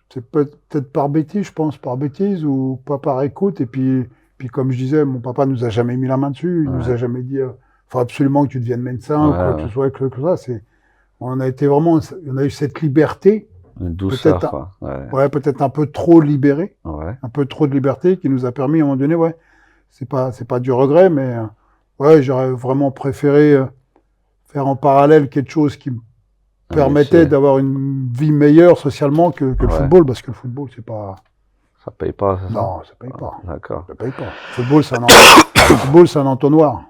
c'est peut-être par bêtise, je pense, par bêtise ou pas par écoute. Et puis comme je disais, mon papa nous a jamais mis la main dessus, il nous a jamais dit faut absolument que tu deviennes médecin ou quoi que ce soit, que ça. On a été vraiment, on a eu cette liberté, Une douceur, peut-être, quoi. Ouais. ouais, peut-être un peu trop libérée, Ouais. un peu trop de liberté qui nous a permis à un moment donné, ouais, c'est pas du regret, mais ouais, j'aurais vraiment préféré faire en parallèle quelque chose qui me permettait d'avoir une vie meilleure socialement que le football, parce que le football, c'est pas... Ça paye pas, c'est ça? Non, ça paye pas. D'accord. Ça paye pas. Le football, c'est un entonnoir.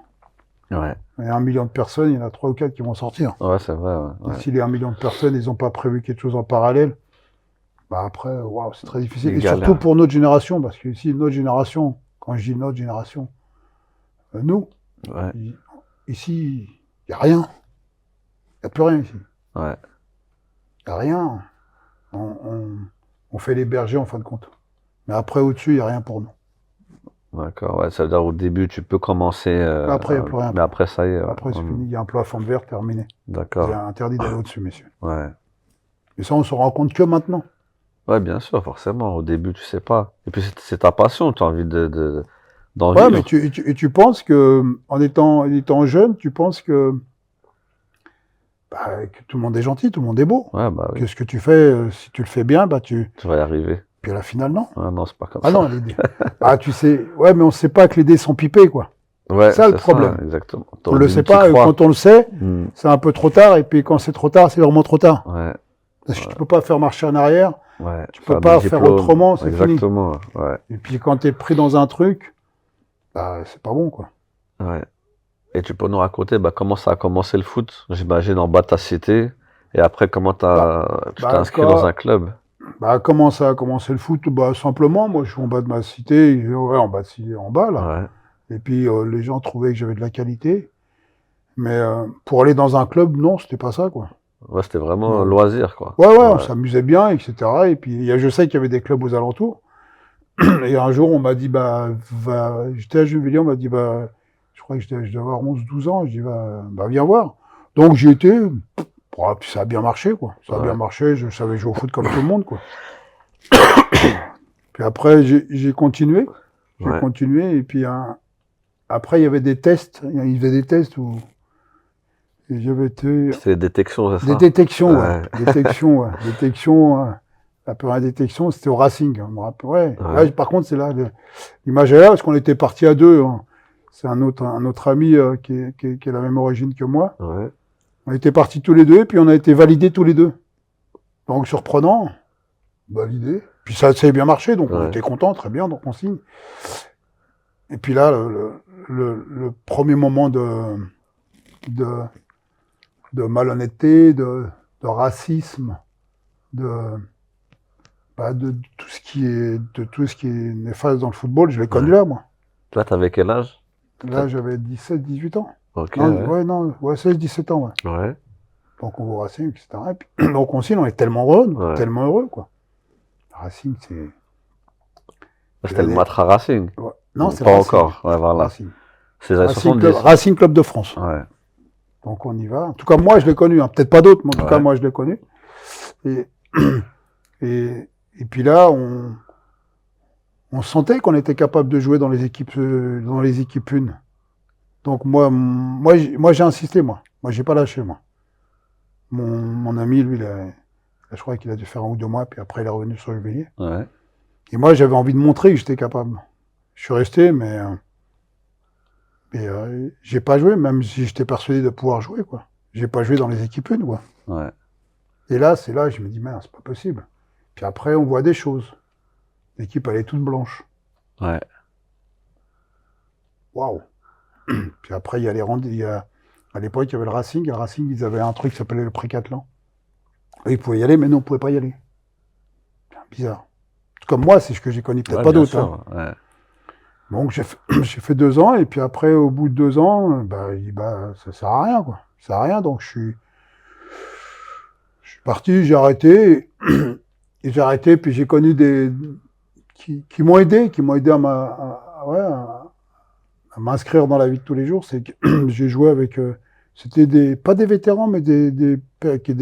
Ouais. Il y a 1 million de personnes, il y en a 3 ou 4 qui vont sortir. Ouais, c'est vrai, ouais. Et si les 1 million de personnes, ils n'ont pas prévu quelque chose en parallèle, bah après, waouh, c'est très difficile. Et surtout pour notre génération, parce que ici, notre génération, quand je dis notre génération, nous, ici, il n'y a rien. Il n'y a plus rien ici. Ouais. Il n'y a rien. On fait les bergers en fin de compte. Mais après, au-dessus, il n'y a rien pour nous. D'accord, ouais, ça veut dire au début, tu peux commencer. Après, il n'y a plus rien. Mais après, ça y est. Après, c'est fini. Il y a un plafond de verre terminé. D'accord. Il est interdit d'aller au-dessus, messieurs. Ouais. Et ça, on se rend compte que maintenant. Ouais, bien sûr, forcément. Au début, tu sais pas. Et puis, c'est ta passion, tu as envie d'en Ouais, vivre. mais tu penses que, en étant jeune, tu penses que tout le monde est gentil, tout le monde est beau. Ouais, bah oui. Que ce que tu fais, si tu le fais bien, tu vas y arriver. Puis à la finale, non. Ah non, c'est pas comme ça. Ah non, les dés. Tu sais, ouais, mais on sait pas que les dés sont pipés, quoi. Ouais, c'est ça le problème. Ça, exactement. On le sait pas, et quand on le sait, c'est un peu trop tard, et puis quand c'est trop tard, c'est vraiment trop tard. Ouais. Parce que tu peux pas faire marcher en arrière, ouais. tu peux pas faire autrement, c'est fini. Exactement, ouais. Et puis quand t'es pris dans un truc, c'est pas bon, quoi. Ouais. Et tu peux nous raconter comment ça a commencé le foot, j'imagine, en bas de ta cité, et après comment tu t'es inscrit dans un club? Comment ça a commencé le foot? Simplement, moi je suis en bas de ma cité, ouais, en bas là. Ouais. Et puis les gens trouvaient que j'avais de la qualité. Mais pour aller dans un club, non, c'était pas ça, quoi. Ouais, c'était vraiment loisir, quoi. Ouais, on s'amusait bien, etc. Et puis je sais qu'il y avait des clubs aux alentours. Et un jour, on m'a dit, j'étais à Juvilliers, on m'a dit, je crois que je devais avoir 11-12 ans, je dis, viens voir. Donc j'y étais, puis ça a bien marché, quoi. Ça a bien marché, je savais jouer au foot comme tout le monde, quoi. Puis après, j'ai continué. J'ai continué, et puis après, il y avait des tests. Ils faisaient des tests où j'avais été... C'était des détections, c'est ça? Des détections, ouais. Détection, la première détection, c'était au Racing. Je me rappelle, ouais. Là, par contre, c'est là, l'image est là, parce qu'on était partis à deux. Hein. C'est un autre ami qui est la même origine que moi. Ouais. On était partis tous les deux, et puis on a été validés tous les deux. Donc, surprenant, validé. Puis ça a bien marché, donc on était contents, très bien, donc on signe. Et puis là, le premier moment de malhonnêteté, de racisme, de tout ce qui est néfaste dans le football, je l'ai connu là, moi. Là, t'avais quel âge? Là, j'avais 17-18 ans. Ok. 16-17 ans, ouais. Ouais. Donc on va au Racing, etc. Et puis, donc on signe, on est tellement heureux, quoi. Racing, c'est... C'était le Matra Racing. Ouais. Non, c'est pas encore. Ouais, voilà. Racing. C'est les années 70. Racing Club de France. Ouais. Donc on y va. En tout cas, moi, je l'ai connu. Hein. Peut-être pas d'autres, mais en tout cas, moi, je l'ai connu. Et puis là, on sentait qu'on était capable de jouer dans les équipes 1. Donc moi, j'ai insisté, moi. Moi, j'ai pas lâché, moi. Mon ami, lui, je crois qu'il a dû faire 1 ou 2 mois, puis après, il est revenu sur Juvilliers. Ouais. Et moi, j'avais envie de montrer que j'étais capable. Je suis resté, mais j'ai pas joué, même si j'étais persuadé de pouvoir jouer, quoi. J'ai pas joué dans les équipes 1, quoi. Ouais. Et là, je me dis, merde, c'est pas possible. Puis après, on voit des choses. L'équipe, elle est toute blanche. Ouais. Waouh. Puis après, à l'époque, il y avait le Racing. Et le Racing, ils avaient un truc qui s'appelait le Précathlon. Ils pouvaient y aller, mais nous, on pouvait pas y aller. C'est bizarre. Comme moi, c'est ce que j'ai connu, peut-être pas d'autres. Hein. Ouais. Donc j'ai fait 2 ans, et puis après, au bout de 2 ans, il dit, ça sert à rien, quoi. Ça sert à rien, donc je suis parti, j'ai arrêté, et j'ai arrêté, puis j'ai connu des qui m'ont aidé, ouais, à m'inscrire dans la vie de tous les jours. C'est que j'ai joué avec, c'était pas des vétérans, mais des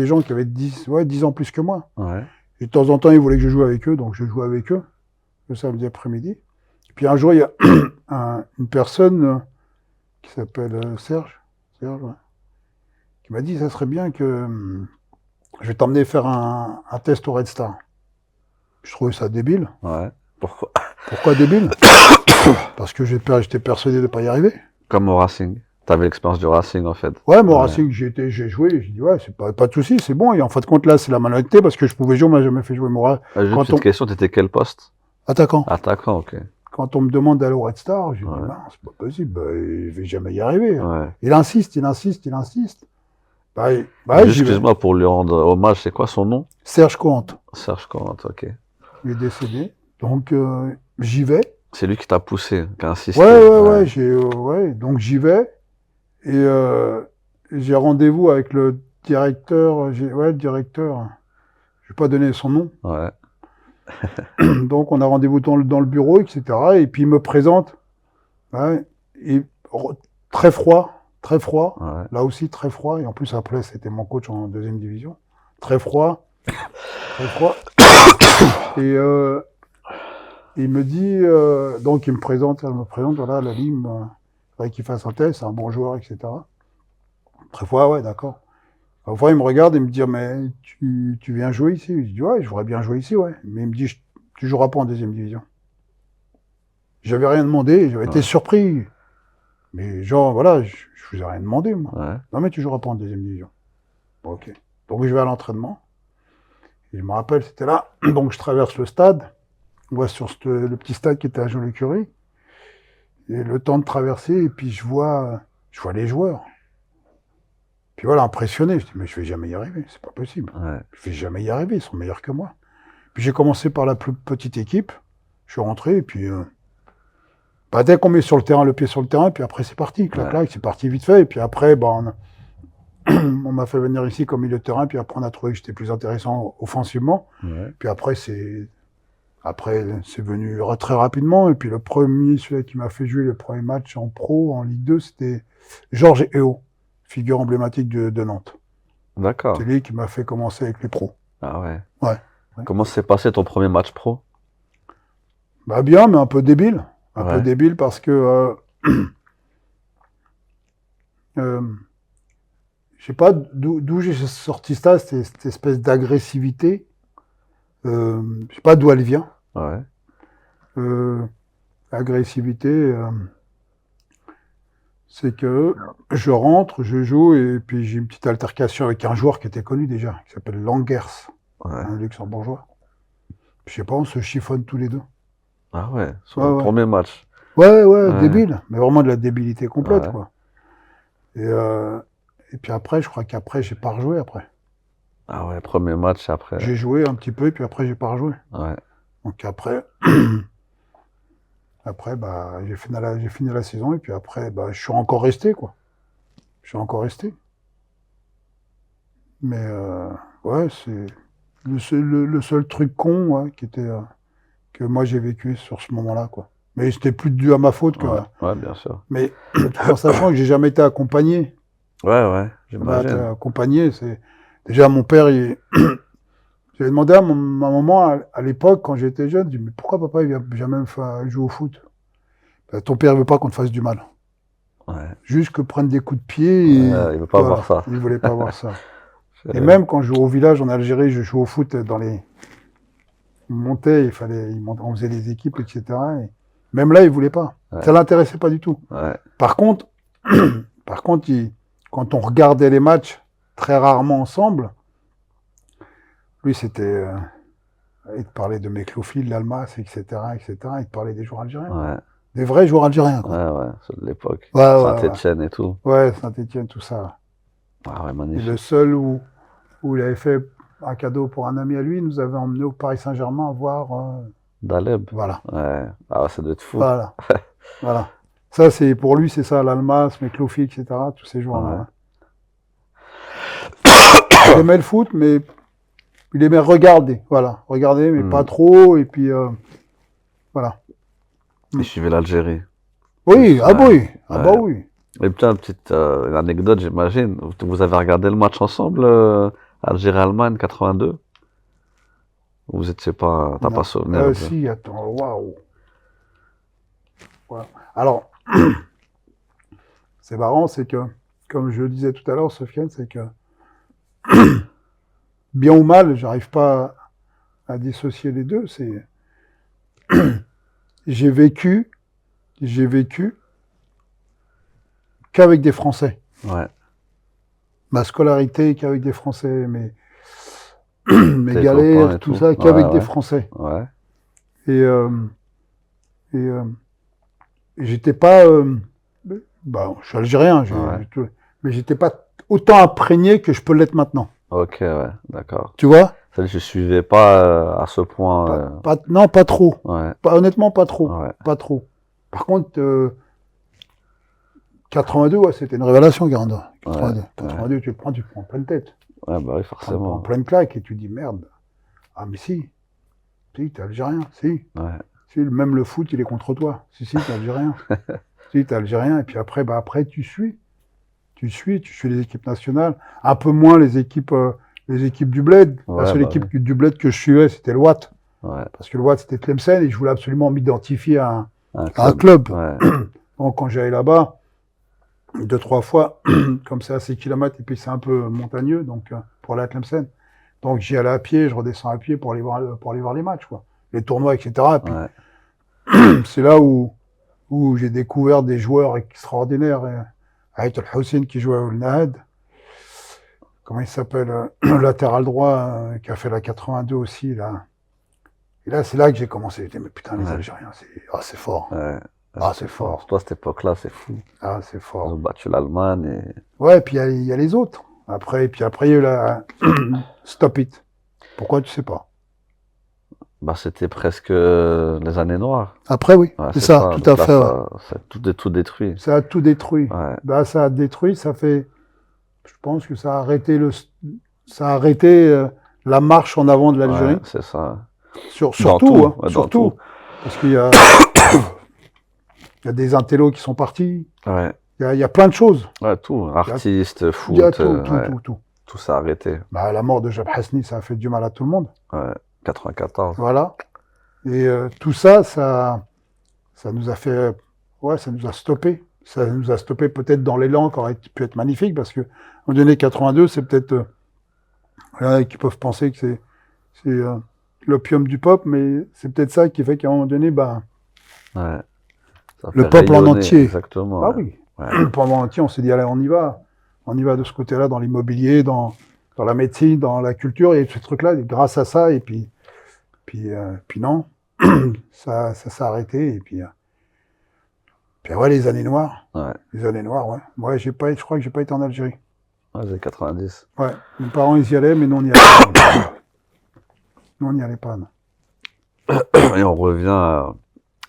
gens qui avaient 10 ans plus que moi. Ouais. Et de temps en temps, ils voulaient que je joue avec eux, donc je jouais avec eux, le samedi après-midi. Puis un jour, il y a une personne qui s'appelle Serge, ouais, qui m'a dit, ça serait bien que je vais t'emmener faire un test au Red Star. Je trouvais ça débile. Ouais. Pourquoi? Pourquoi débile? Parce que j'étais persuadé de ne pas y arriver. Comme au Racing. T'avais l'expérience du Racing, en fait. Ouais, mais au Racing, j'ai joué, j'ai dit, ouais, c'est pas de souci, c'est bon. Et en fin de compte, là, c'est la malhonnêteté, parce que je pouvais jouer, on m'a jamais fait jouer Moura. Juste une petite question, t'étais quel poste? Attaquant. Attaquant, ok. Quand on me demande d'aller au Red Star, je dis, c'est pas possible, je vais jamais y arriver. Ouais. Il insiste. Juste, excuse-moi, pour lui rendre hommage, c'est quoi son nom? Serge Coante. Serge Coante, ok. Il est décédé, donc j'y vais. C'est lui qui t'a poussé, qui a insisté. Ouais, donc j'y vais, et j'ai rendez-vous avec le directeur, le directeur, je vais pas donner son nom. Ouais. Donc on a rendez-vous dans le bureau, etc. Et puis il me présente, ouais, et très froid, Ouais. là aussi très froid, et en plus après c'était mon coach en 2e division, très froid, et il me dit, donc il me présente, voilà, Lali, il faudrait qu'il fasse un test, c'est un bon joueur, etc. Très froid, ouais, d'accord. Parfois, il me regarde et me dit, mais tu viens jouer ici? Je dis, ouais, je voudrais bien jouer ici, ouais. Mais il me dit, tu joueras pas en 2e division. J'avais rien demandé, j'avais été surpris. Mais genre, voilà, je faisais rien demander, moi. Ouais. Non, mais tu joueras pas en 2e division. Bon, ok. Donc, je vais à l'entraînement. Et je me rappelle, c'était là. Donc, je traverse le stade. On va sur le petit stade qui était à Joliot-Curie. Et le temps de traverser, et puis je vois les joueurs. Puis voilà, impressionné. Je dis, mais je vais jamais y arriver, c'est pas possible. Ouais. Je vais jamais y arriver, ils sont meilleurs que moi. Puis j'ai commencé par la plus petite équipe. Je suis rentré, et puis dès qu'on met sur le terrain, le pied sur le terrain, puis après c'est parti, clac, c'est parti vite fait. Et puis après, on m'a fait venir ici comme milieu de terrain, puis après on a trouvé que j'étais plus intéressant offensivement. Ouais. Puis après c'est venu très rapidement. Et puis celui qui m'a fait jouer le premier match en pro, en Ligue 2, c'était Georges Eo, figure emblématique de Nantes. D'accord. C'est lui qui m'a fait commencer avec les pros. Ah ouais. Ouais. Comment s'est passé ton premier match pro? Bien, mais un peu débile. Un peu débile parce que je sais pas d'où j'ai sorti ça, cette espèce d'agressivité. Je sais pas d'où elle vient. Ouais. Agressivité, c'est que je rentre, je joue, et puis j'ai une petite altercation avec un joueur qui était connu déjà, qui s'appelle Langers, un luxembourgeois. Je sais pas, on se chiffonne tous les deux. Ah ouais, sur le premier match. Ouais, débile, mais vraiment de la débilité complète, quoi. Et puis après, je crois qu'après, j'ai pas rejoué après. Ah ouais, premier match après. J'ai joué un petit peu, et puis après, j'ai pas rejoué. Ouais. Donc après, j'ai fini la saison, et puis après, je suis encore resté, quoi. Je suis encore resté. Mais ouais, c'est le seul truc con, qui était que moi j'ai vécu sur ce moment-là, quoi. Mais c'était plus dû à ma faute que. Ouais, bien sûr. Mais tout en sachant que j'ai jamais été accompagné. Ouais, j'imagine. Accompagné, c'est déjà mon père. J'avais demandé à ma maman à l'époque, quand j'étais jeune, je dis, mais pourquoi papa il vient jamais me jouer au foot? Ton père veut pas qu'on te fasse du mal. Ouais. Juste que prendre des coups de pied. Il veut pas voir ça. Il voulait pas voir ça. Et même quand je jouais au village en Algérie, je jouais au foot dans les. Il montait, on faisait des équipes, etc. Et même là, il voulait pas. Ça l'intéressait pas du tout. Ouais. Par contre, quand on regardait les matchs très rarement ensemble, lui, c'était. Il te parlait de Mekloufi, de l'Almas, etc., etc. Il te parlait des joueurs algériens. Ouais. Des vrais joueurs algériens, quoi. Ouais, ceux de l'époque. Ouais, Saint-Étienne et tout. Ouais, Saint-Étienne, tout ça. Ah ouais, magnifique. Et le seul où il avait fait un cadeau pour un ami à lui, il nous avait emmené au Paris Saint-Germain voir. Daleb. Voilà. Ouais. Ah, ça doit être fou. Voilà. Voilà. Ça, c'est pour lui, c'est ça, l'Almas, Meklofi, etc. Tous ces joueurs-là. Il aimait le foot, mais il aimait regarder. Voilà, regarder, mais pas trop. Et puis, voilà. Il suivait l'Algérie. Oui, ah Ouais. oui, ah bah Ouais. oui. Et puis, une petite anecdote, j'imagine. Vous avez regardé le match ensemble, Algérie-Allemagne 82? Vous étiez pas, t'as Non. pas souvenir de... Si, attends, waouh. Voilà. Alors, c'est marrant, c'est que, comme je le disais tout à l'heure, Sofiane, c'est que, bien ou mal, j'arrive pas à dissocier les deux. C'est, j'ai vécu qu'avec des Français. Ouais. Ma scolarité qu'avec des Français, mes Tes galères, copains et tout tout. ça, qu'avec Ouais, des ouais. Français. Ouais. Et, j'étais pas, bah, je suis algérien, Ouais. mais j'étais pas autant imprégné que je peux l'être maintenant. Ok, ouais, d'accord. Tu vois? Ça, je suivais pas à ce point. Non, pas trop. Ouais, Honnêtement, pas trop. ouais, Pas trop. Par contre, 82, ouais, c'était une révélation, 42. 82. ouais, 82, tu prends en pleine tête. ouais, bah oui, Tu prends en forcément. pleine claque et tu dis merde. Ah, mais si, t'es algérien, si. Ouais, Si, même le foot, il est contre toi. Si, t'es algérien. Si, t'es algérien. Et puis après, tu suis. Tu suis les équipes nationales. Un peu moins les équipes du Bled. La ouais, seule bah équipe du Bled que je suivais, c'était le Watt. ouais, Parce que le Watt, c'était Tlemcen et je voulais absolument m'identifier à un un club. club. Ouais, Donc, quand j'allais là-bas, 2-3 fois, comme c'est à 6 km et puis c'est un peu montagneux, donc pour aller à Tlemcen. Donc, j'y allais à pied, je redescends à pied pour aller voir les matchs, quoi. Les tournois, etc. Et puis, ouais, c'est là où j'ai découvert des joueurs extraordinaires. Aït Al-Hussein qui jouait au Nahad. Comment il s'appelle le latéral droit qui a fait la 82 aussi, là. Et là, c'est là que j'ai commencé. J'ai dit, mais putain, les ouais, Algériens, c'est fort. ouais. Ah, c'est fort. Toi, à cette époque-là, c'est fou. Ah, c'est Ils fort. ont battu l'Allemagne et... Ouais, puis il y a les autres. Après, il y a eu la Stop It. Pourquoi, tu sais pas. Bah, c'était presque les années noires. Après, oui, Ouais, c'est ça, tout à Donc là, fait. Ouais. ça a tout détruit. Ça a tout détruit. Ouais, Bah, ça a détruit, je pense que ça a arrêté la marche en avant de l'Algérie. ouais, c'est ça. Surtout, Ouais, dans surtout. tout. Parce qu'il y a des intellos qui sont partis. Ouais, Il y a plein de choses. ouais, tout. Artistes, foot, Il y a tout, ouais, tout. tout s'est arrêté. Bah, la mort de Jab Hasni, ça a fait du mal à tout le monde. Ouais, 94. Voilà. Et tout ça, ça nous a fait, ouais, ça nous a stoppé. Ça nous a stoppé peut-être dans l'élan qui aurait pu être magnifique parce que, à un moment donné, 82, c'est peut-être, il y en a qui peuvent penser que c'est l'opium du peuple, mais c'est peut-être ça qui fait qu'à un moment donné, bah, Ouais. Ça le fait peuple en rayonner, entier. exactement. Ah Ouais. oui. Ouais. Le peuple en entier, on s'est dit, allez, on y va. On y va de ce côté-là, dans l'immobilier, dans la médecine, dans la culture, et ce truc-là, et grâce à ça, et puis non, ça s'est arrêté, et puis ouais, les années noires. Ouais. Les années noires, ouais. Moi, je crois que j'ai pas été en Algérie. Ouais, les 90. Ouais. Mes parents, ils y allaient, mais nous, on n'y allait pas. Nous, on n'y allait pas, non. Et on revient à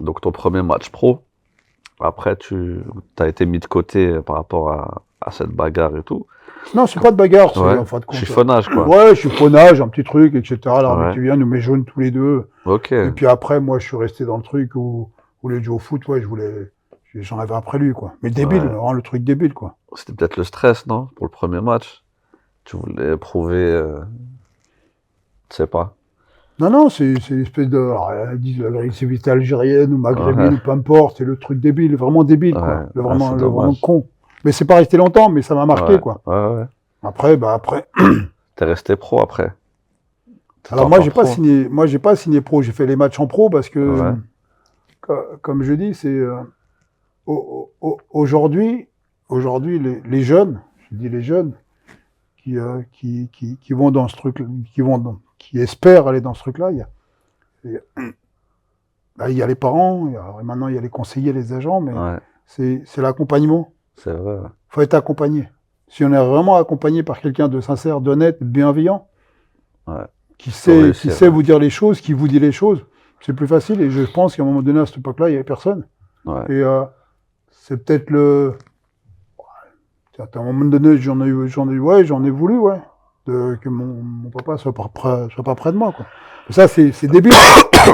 donc ton premier match pro. Après, tu as été mis de côté par rapport à cette bagarre et tout. Non, c'est pas de bagarre, c'est Ouais. en fin de compte. Chiffonnage, quoi. Ouais, chiffonnage, un petit truc, etc. L'arbitre Ouais. qui vient, nous met jaune tous les deux. Ok. Et puis après, moi, je suis resté dans le truc où les jouer au foot, ouais, j'en avais après lui, quoi. Mais débile, Ouais. vraiment le truc débile, quoi. C'était peut-être le stress, non? Pour le premier match. Tu voulais prouver. Je sais pas. Non, c'est une espèce de, alors, ils disent l'agressivité algérienne ou maghrébine Ouais. ou peu importe, c'est le truc débile, vraiment débile, quoi. Ouais. Le Ouais, vraiment, c'est le vraiment dommage. con. Mais c'est pas resté longtemps, mais ça m'a marqué, Ouais. quoi. Ouais, ouais. Après, T'es resté pro après. T'étais alors moi, encore pro. j'ai pas signé pro, j'ai fait les matchs en pro parce que, Ouais. comme je dis, c'est, aujourd'hui, les jeunes, je dis les jeunes, qui vont dans ce truc, qui espèrent aller dans ce truc-là, il y a les parents, maintenant il y a les conseillers, les agents, mais Ouais. c'est l'accompagnement. C'est vrai. Faut être accompagné. Si on est vraiment accompagné par quelqu'un de sincère, d'honnête, de bienveillant, Ouais. qui Faut sait réussir, vous dire les choses, qui vous dit les choses, c'est plus facile. Et je pense qu'à un moment donné, à cette époque-là, il n'y avait personne. Ouais. Et c'est peut-être à un moment donné, j'en ai voulu, ouais, que mon papa soit pas près de moi, quoi. Et ça, c'est débile.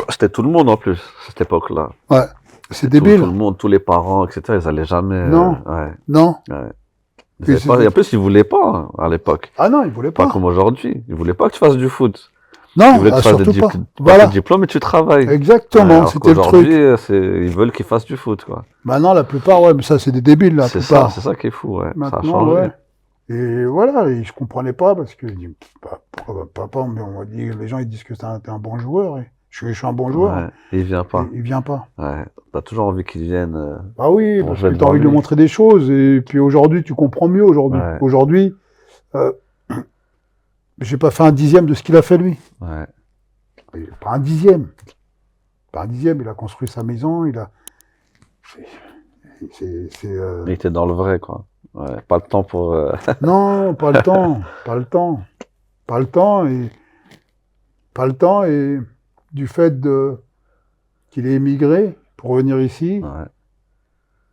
C'était tout le monde en plus, cette époque-là. Ouais, c'est Tout débile. le monde, tous les parents, etc., ils allaient jamais. Non. Ouais. Non. Ouais. Puis Et en plus, ils voulaient pas hein, à l'époque. Ah non, ils voulaient Pas pas. comme aujourd'hui. Ils voulaient pas que tu fasses du foot. Ils Non, voulaient que tu fasses surtout pas. pas Voilà. tes diplômes et tu travailles. Exactement, Alors c'était le truc. qu'aujourd'hui, ils veulent qu'ils fassent du foot, quoi. Maintenant, la plupart, ouais, mais ça, c'est des débiles, la plupart. C'est ça qui est fou, ouais. Ça a Maintenant, changé. ouais. Et voilà, et je comprenais pas parce que je dis, papa, mais on m'a dit, les gens ils disent que t'es un bon joueur. Et je suis un bon joueur. Ouais. Et il vient pas. Et il vient pas. Ouais. T'as toujours envie qu'il vienne. Ah oui, pour parce jouer que t'as devant envie de lui. lui montrer des choses. Et puis aujourd'hui, tu comprends mieux aujourd'hui. Ouais. Aujourd'hui, j'ai pas fait un dixième de ce qu'il a fait lui. Ouais. Et pas un dixième. Pas un dixième. Il a construit sa maison. Il a. Il était dans le vrai, quoi. Ouais. Pas le temps pour. Non, pas le temps. Pas le temps. Pas le temps et. Pas le temps et du fait qu'il ait émigré pour venir ici, Ouais.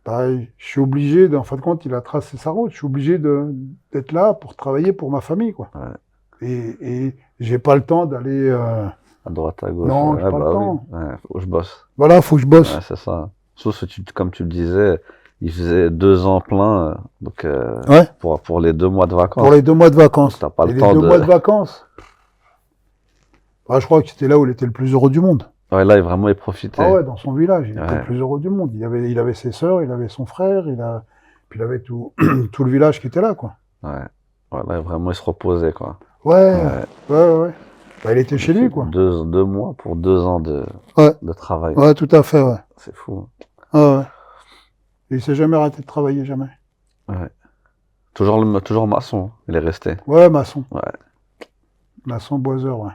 bah, je suis obligé, en fin de compte, il a tracé sa route. Je suis obligé d'être là pour travailler pour ma famille, quoi. Ouais. Et j'ai pas le temps d'aller. À droite, à gauche. Non, ouais, j'ai pas le oui. temps. Ouais, faut que je bosse. Voilà, faut que je bosse. Ouais, c'est ça. Sauf que comme tu le disais, il faisait 2 ans plein, donc Ouais. pour les 2 mois de vacances. Pour les 2 mois de vacances. T'as pas Et le les temps 2 mois de vacances. Bah, je crois que c'était là où il était le plus heureux du monde. Ouais, là, vraiment, il profitait. Ah ouais, dans son village, il était Ouais. le plus heureux du monde. Il avait ses sœurs, il avait son frère, puis il avait tout, tout le village qui était là, quoi. Ouais. Voilà, vraiment, il se reposait, quoi. Ouais. Ouais. Bah, il était chez lui, quoi. 2 mois pour 2 ans Ouais. de travail. Ouais, tout à fait, ouais. C'est fou. Ah ouais. Et il s'est jamais arrêté de travailler, jamais. Ouais. Toujours maçon, il est resté. Ouais, maçon. Ouais. Maçon boiseur, ouais.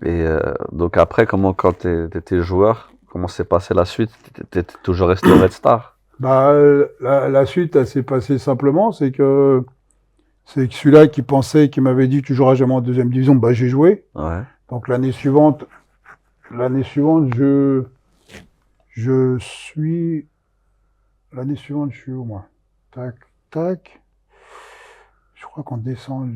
Et donc après, quand t'étais joueur, comment s'est passée la suite? T'étais toujours resté au Red Star? Bah, la suite, elle s'est passée simplement, c'est que celui-là qui m'avait dit que tu joueras jamais en deuxième division, bah, j'ai joué. Ouais. Donc l'année suivante, je suis où, moi? Tac, tac. Je crois qu'on descend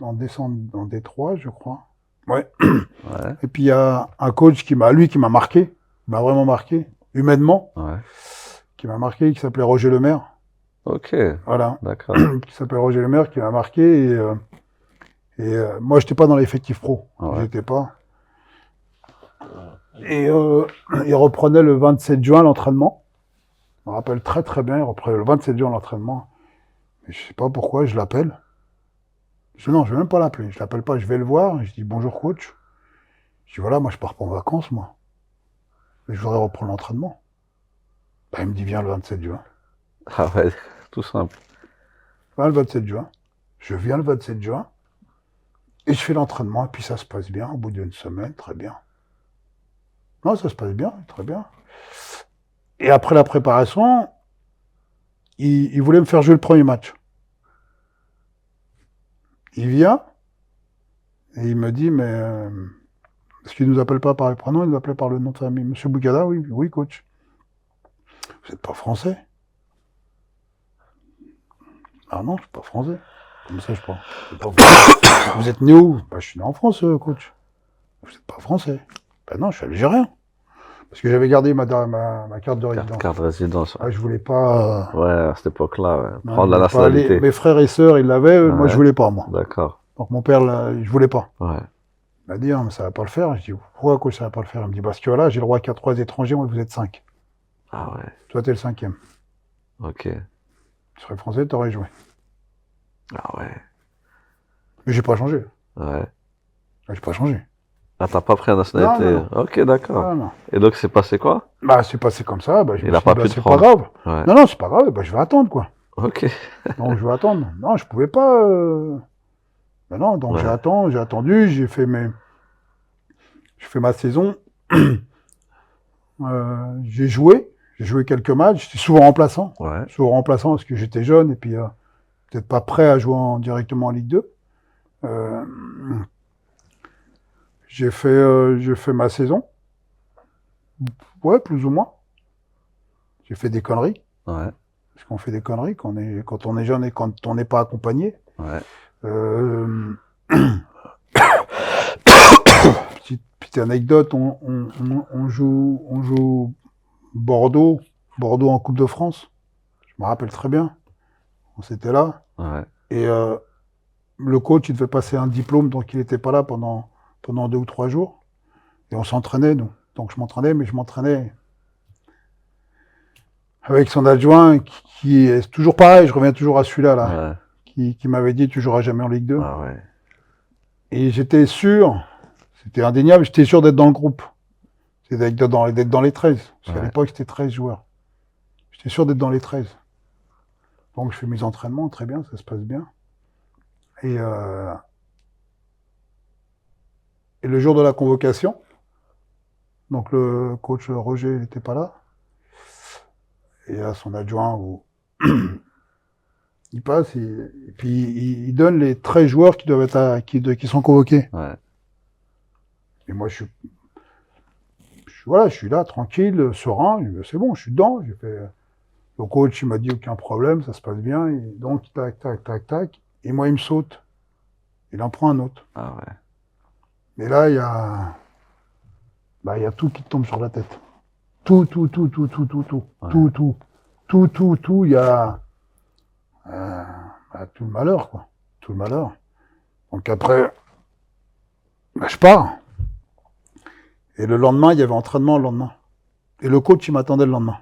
en D3, je crois. Ouais. Ouais. Et puis il y a un coach qui m'a marqué, il m'a vraiment marqué, humainement, Ouais. qui m'a marqué, qui s'appelait Roger Lemaire. Ok. Voilà. D'accord. Qui s'appelle Roger Lemaire, qui m'a marqué. Et moi, j'étais pas dans l'effectif pro. Ouais. J'étais pas. Et il reprenait le 27 juin l'entraînement. Je me rappelle très très bien, il reprenait le 27 juin l'entraînement. Mais je sais pas pourquoi, je l'appelle. Non, je vais même pas l'appeler. Je l'appelle pas, je vais le voir. Je dis bonjour coach. Je dis voilà, moi je pars pas en vacances, moi. Mais je voudrais reprendre l'entraînement. Bah, il me dit viens le 27 juin. Ah ouais, tout simple. Viens le 27 juin. Je viens le 27 juin. Et je fais l'entraînement, et puis ça se passe bien. Au bout d'une semaine, très bien. Non, ça se passe bien, très bien. Et après la préparation, il voulait me faire jouer le premier match. Il vient, et il me dit, mais... Parce qu'il ne nous appelle pas par le prénom, il nous appelait par le nom de famille. Monsieur Bougada, oui, oui, coach. Vous n'êtes pas français? Ah non, je suis pas français. Comme ça, je pense. Vous êtes né où? Bah, je suis né en France, coach. Vous n'êtes pas français? Ben non, je suis algérien. Parce que j'avais gardé ma carte de résidence. Carte de résidence. Ah, je voulais pas. Ouais, à cette époque-là, ouais. Non, Prendre la je voulais pas nationalité. mes frères et sœurs, ils l'avaient, moi Ouais. je voulais pas, moi. D'accord. Donc mon père, je voulais pas. Ouais. Il m'a dit, ah, mais ça va pas le faire. Je dis, pourquoi coach, ça va pas le faire? Il me dit, parce que voilà, j'ai le droit qu'à 3 étrangers, moi vous êtes 5. Ah ouais. Toi t'es le 5e. Ok. Tu serais français, t'aurais joué. Ah ouais. Mais j'ai pas changé. Ouais. J'ai pas changé. Ah, t'as pas pris la nationalité? Non, Ok, d'accord. Ah, non. Et donc, c'est passé quoi? Bah, c'est passé comme ça. Bah, je Il me a suis pas dit, pu bah, te c'est pas prendre. grave. Ouais. Non, c'est pas grave. Bah, je vais attendre, quoi. Ok. Donc, je vais attendre. Non, je pouvais pas. Bah, non, donc Ouais. j'ai attendu, j'ai fait ma saison. J'ai joué quelques matchs. J'étais souvent remplaçant. Ouais. Souvent remplaçant parce que j'étais jeune et puis peut-être pas prêt à jouer directement en Ligue 2. J'ai fait ma saison. Ouais, plus ou moins. j'ai fait des conneries. Ouais. Parce qu'on fait des conneries quand on est jeune et quand on n'est pas accompagné. Ouais. Petite anecdote, on joue Bordeaux en Coupe de France. Je me rappelle très bien. On s'était là. Ouais. Et le coach, il devait passer un diplôme, donc il n'était pas là pendant 2 ou 3 jours. Et on s'entraînait, nous. Donc je m'entraînais avec son adjoint, qui est toujours pareil, je reviens toujours à celui-là, là, qui m'avait dit tu joueras jamais en Ligue 2. Ah ouais. Et j'étais sûr, c'était indéniable, j'étais sûr d'être dans le groupe. C'était d'être dans les 13. Parce qu'à l'époque, c'était 13 joueurs. J'étais sûr d'être dans les 13. Donc je fais mes entraînements, très bien, ça se passe bien. Et le jour de la convocation, donc le coach Roger n'était pas là. Et à son adjoint, il passe et puis il donne les 13 joueurs qui doivent être qui sont convoqués. Ouais. Et moi, je suis là, tranquille, serein. C'est bon, je suis dedans. J'ai fait. Le coach, il m'a dit aucun problème, ça se passe bien. Et donc, tac, tac, tac, tac. Et moi, il me saute. Il en prend un autre. Ah ouais. Mais là, il y a tout qui te tombe sur la tête. Tout. Ouais. Tout. Il y a tout le malheur, quoi. Tout le malheur. Donc après, je pars. Et le lendemain, il y avait entraînement le lendemain. Et le coach, il m'attendait le lendemain.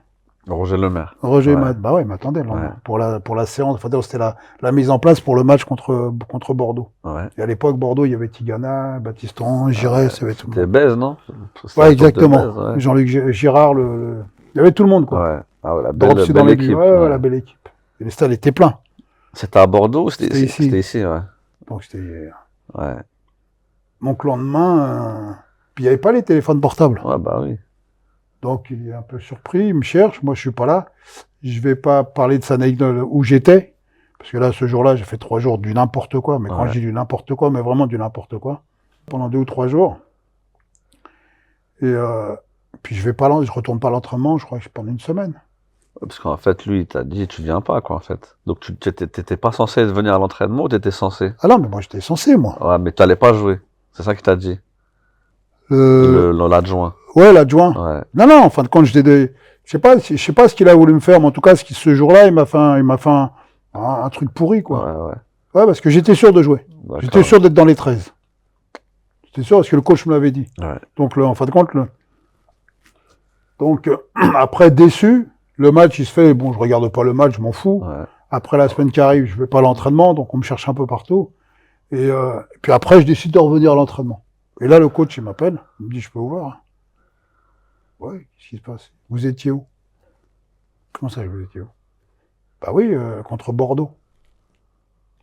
Roger Lemaire. Roger, il m'attendait le lendemain. Pour la séance. Enfin, c'était la mise en place pour le match contre Bordeaux. Ouais. Et à l'époque, Bordeaux, il y avait Tigana, Baptiston, Giresse, il y avait tout le monde. C'était Bèze, non? Ouais, exactement. Bèze, ouais. Jean-Luc Girard, il y avait tout le monde, quoi. Ouais. Ah ouais, la belle équipe. La belle équipe. Et le stade était plein. C'était à Bordeaux ou c'était ici? C'était ici, ouais. Donc c'était. Ouais. Donc le lendemain, puis il n'y avait pas les téléphones portables. Ouais, bah oui. Donc il est un peu surpris, il me cherche, moi je suis pas là. Je vais pas parler de sa anecdote où j'étais, parce que là, ce jour-là, j'ai fait 3 jours du n'importe quoi. Mais quand je dis du n'importe quoi, mais vraiment du n'importe quoi. Pendant 2 ou 3 jours. Et puis je retourne pas à l'entraînement, je crois que pendant une semaine. Parce qu'en fait, lui, il t'a dit, tu viens pas, quoi, en fait. Donc, tu t'étais pas censé venir à l'entraînement ou t'étais censé? Ah non, mais moi, j'étais censé, moi. Ouais, mais t'allais pas jouer. C'est ça qu'il t'a dit. L'adjoint. Ouais, l'adjoint. Ouais. Non, en fin de compte, je sais pas ce qu'il a voulu me faire, mais en tout cas, ce jour-là, il m'a fait un truc pourri, quoi. Ouais. Ouais, parce que j'étais sûr de jouer. D'accord. J'étais sûr d'être dans les 13. J'étais sûr parce que le coach me l'avait dit. Ouais. Donc, en fin de compte, donc, après, déçu, le match, il se fait, bon, je regarde pas le match, je m'en fous. Ouais. Après la semaine qui arrive, je vais pas à l'entraînement, donc on me cherche un peu partout. Et puis après, je décide de revenir à l'entraînement. Et là, le coach, il m'appelle, il me dit, je peux vous voir? Ouais, qu'est-ce qui se passe? Vous étiez où? Comment ça, vous étiez où? Bah oui, contre Bordeaux.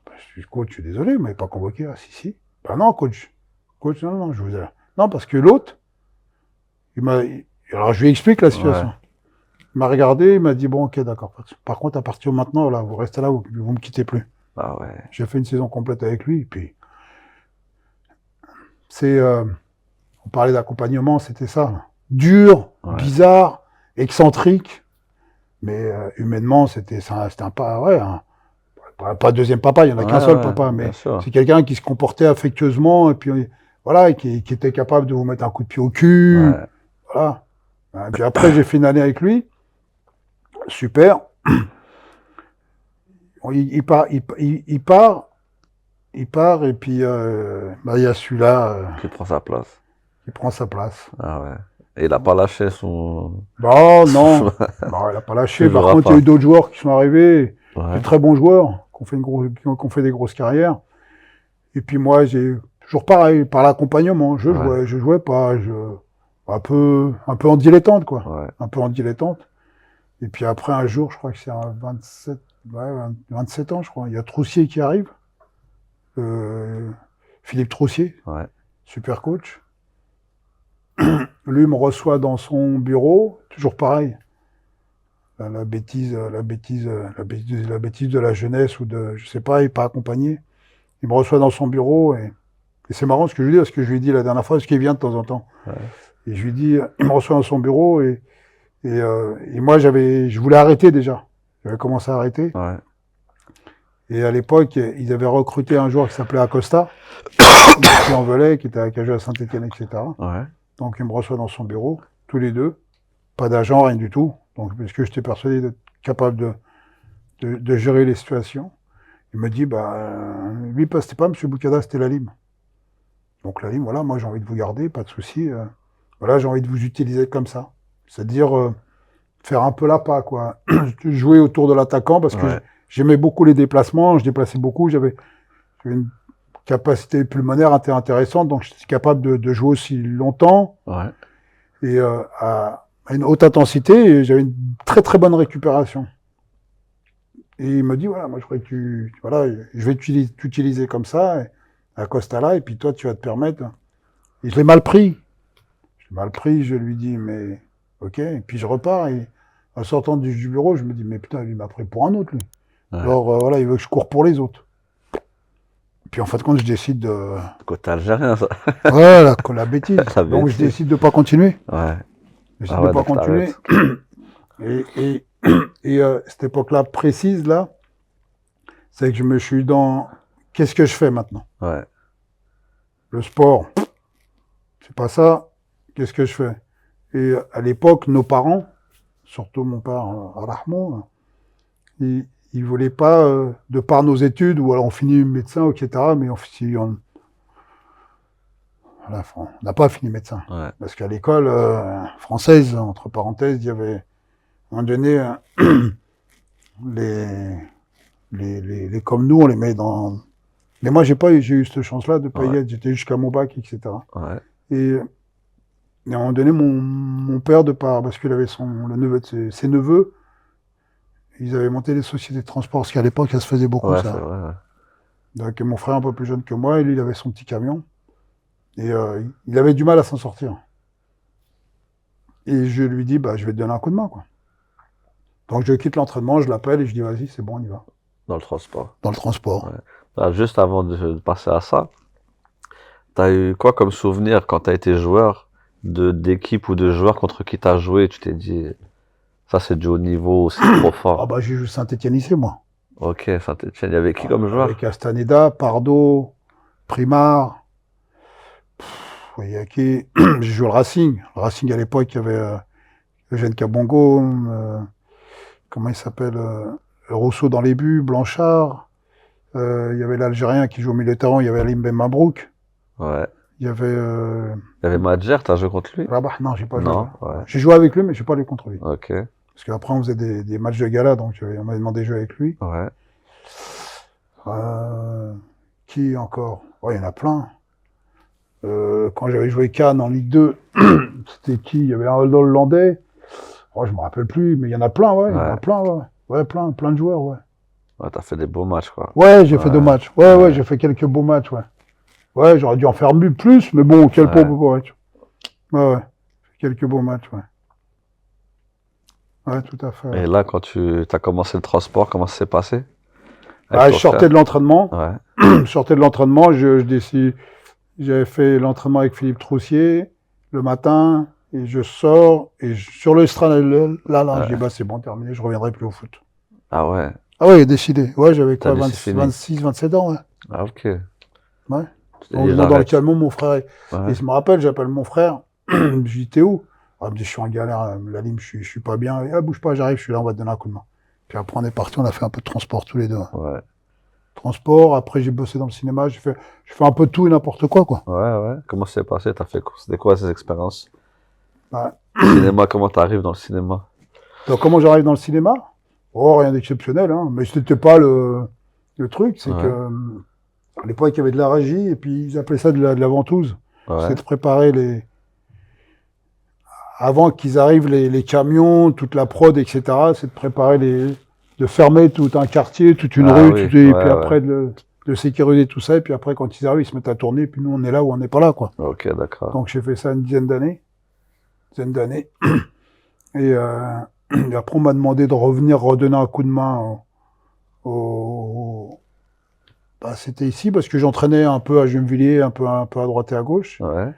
Bah, je suis coach, je suis désolé, vous m'avez pas convoqué. Ah, si. Bah non, coach. Coach, non, je vous ai... Non, parce que l'autre, alors je lui explique la situation. Ouais. Il m'a regardé, il m'a dit, bon, ok, d'accord. Par contre, à partir de maintenant, là, vous restez là, vous me quittez plus. Ah ouais. J'ai fait une saison complète avec lui, et puis on parlait d'accompagnement, c'était ça. Dur, bizarre, excentrique, mais humainement, c'était un pas deuxième papa, il n'y en a qu'un seul papa, mais c'est quelqu'un qui se comportait affectueusement, et puis voilà, qui était capable de vous mettre un coup de pied au cul. Ouais. Voilà. Et puis après, j'ai fait une année avec lui. Super. Il part, et puis il y a celui-là qui prend sa place. Qui prend sa place. Ah ouais. Et il n'a pas lâché son... Non, non, il n'a pas lâché. Par contre, il y a eu d'autres joueurs qui sont arrivés, des très bons joueurs, qui ont fait des grosses carrières. Et puis moi, j'ai toujours pareil, par l'accompagnement. Je jouais pas, un peu en dilettante, quoi. Ouais. Un peu en dilettante. Et puis après, un jour, je crois que c'est à 27 ans, je crois, il y a Troussier qui arrive. Philippe Troussier. Ouais. Super coach. Lui me reçoit dans son bureau, toujours pareil. La bêtise de la jeunesse ou de, je sais pas, il n'est pas accompagné. Il me reçoit dans son bureau et c'est marrant ce que je lui dis, parce que je lui ai dit la dernière fois, parce qu'il vient de temps en temps. Ouais. Et je lui dis, il me reçoit dans son bureau et Et moi, je voulais arrêter déjà. J'avais commencé à arrêter. Ouais. Et à l'époque, ils avaient recruté un joueur qui s'appelait Acosta, qui en Velay, qui a joué à Saint-Etienne, etc. Ouais. Donc, il me reçoit dans son bureau, tous les deux. Pas d'agent, rien du tout. Donc, parce que j'étais persuadé d'être capable de gérer les situations. Il me dit, lui, c'était pas M. Boukada, c'était Lalim. Donc, Lalim, voilà, moi, j'ai envie de vous garder, pas de souci. Voilà, j'ai envie de vous utiliser comme ça. C'est-à-dire, faire un peu l'appât, quoi. Jouer autour de l'attaquant, parce que j'aimais beaucoup les déplacements, je déplaçais beaucoup, j'avais une capacité pulmonaire intéressante, donc j'étais capable de jouer aussi longtemps, et à une haute intensité, et j'avais une très très bonne récupération. Et il me dit, voilà, moi je crois que je vais t'utiliser comme ça, à Costa là, et puis toi tu vas te permettre. Et je l'ai mal pris. Je lui dis, mais ok, et puis je repars, et en sortant du bureau, je me dis, mais putain, il m'a pris pour un autre, lui. Alors voilà, il veut que je cours pour les autres. Et puis en fin de compte, je décide de... Côté algérien, ça. Voilà, la bêtise. Donc je décide de pas continuer. Ouais. Je décide de pas continuer. Et cette époque-là précise, là, c'est que je me suis dans... Qu'est-ce que je fais maintenant? Ouais. Le sport, c'est pas ça. Qu'est-ce que je fais? Et à l'époque, nos parents, surtout mon père, Rahman, il voulait pas, de par nos études, ou alors on finit médecin, etc., mais on n'a pas fini médecin. Ouais. Parce qu'à l'école française, entre parenthèses, il y avait, à un moment donné, les comme nous, on les met dans... Mais moi, j'ai eu cette chance-là de pas y être. J'étais jusqu'à mon bac, etc. Ouais. Et à un moment donné, mon père, parce qu'il avait le neveu de ses neveux, ils avaient monté des sociétés de transport, parce qu'à l'époque, ça se faisait beaucoup, ça. Vrai. Donc, mon frère, un peu plus jeune que moi, lui, il avait son petit camion. Et il avait du mal à s'en sortir. Et je lui dis, je vais te donner un coup de main, quoi. Donc, je quitte l'entraînement, je l'appelle et je dis, vas-y, c'est bon, on y va. Dans le transport. Dans le transport. Ouais. Juste avant de passer à ça, t'as eu quoi comme souvenir quand t'as été joueur d'équipe ou de joueurs contre qui t'as joué, tu t'es dit, ça c'est du haut niveau, c'est trop fort. J'ai joué Saint-Etienne lycée, moi. Ok, Saint-Etienne, il y avait qui comme joueur? Avec Castaneda, Pardo, Primard. Il y a qui? J'ai joué le Racing. Le Racing, à l'époque, il y avait Eugène Kabongo, comment il s'appelle, Rousseau dans les buts, Blanchard. Il y avait l'Algérien qui joue au milieu de terrain, il y avait Alim Ben Mabrouk. Ouais. Il y avait... Madjer, t'as joué contre lui? Rabat, non, j'ai pas joué. Non, ouais. J'ai joué avec lui, mais j'ai pas joué contre lui. Ok. Parce qu'après, on faisait des matchs de gala, donc on m'a demandé de jouer avec lui. Ouais. Qui encore? Il y en a plein. Quand j'avais joué Cannes en Ligue 2, c'était qui? Il y avait un Hollandais. Je me rappelle plus, mais il y en a plein, ouais. Il y en a plein, ouais. Ouais, plein de joueurs, ouais. Ouais, t'as fait des beaux matchs, quoi. Ouais, j'ai fait 2 matchs. Ouais, j'ai fait quelques beaux matchs, ouais. Ouais, j'aurais dû en faire plus, mais bon, quel beau match. Ouais. Quelques beaux matchs, ouais. Ouais, tout à fait. Ouais. Et là, quand tu as commencé le transport, comment ça s'est passé? Je sortais de l'entraînement. Ouais. Je sortais de l'entraînement, j'avais fait l'entraînement avec Philippe Troussier le matin, et je sors, et sur le strand, là, je dis, c'est bon, terminé, je reviendrai plus au foot. Ah ouais? Ah ouais, décidé. Ouais, j'avais quoi, 26, 27 ans, ouais. Ah ok. Ouais. Donc, je monte dans le camion, mon frère, et je me rappelle, j'appelle mon frère, je dis, t'es où? Il me dit, je suis en galère, la lime, je suis pas bien. Et, bouge pas, j'arrive, je suis là, on va te donner un coup de main. Puis après, on est parti, on a fait un peu de transport tous les deux. Ouais. Transport, après j'ai bossé dans le cinéma, j'ai fait un peu de tout et n'importe quoi. Ouais. Comment ça s'est passé? C'était quoi ces expériences? Le cinéma, comment t'arrives dans le cinéma? Donc comment j'arrive dans le cinéma? Rien d'exceptionnel, hein. Mais c'était pas le truc, c'est que à l'époque il y avait de la régie et puis ils appelaient ça de la ventouse. C'est de préparer avant qu'ils arrivent les camions, toute la prod, etc. C'est de préparer de fermer tout un quartier, toute une rue, et puis après de sécuriser tout ça, et puis après quand ils arrivent, ils se mettent à tourner, et puis nous on est là ou on n'est pas là, quoi. Ok, d'accord. Donc j'ai fait ça une dizaine d'années. Et après on m'a demandé de revenir redonner un coup de main c'était ici, parce que j'entraînais un peu à Gennevilliers, un peu à droite et à gauche. Ouais.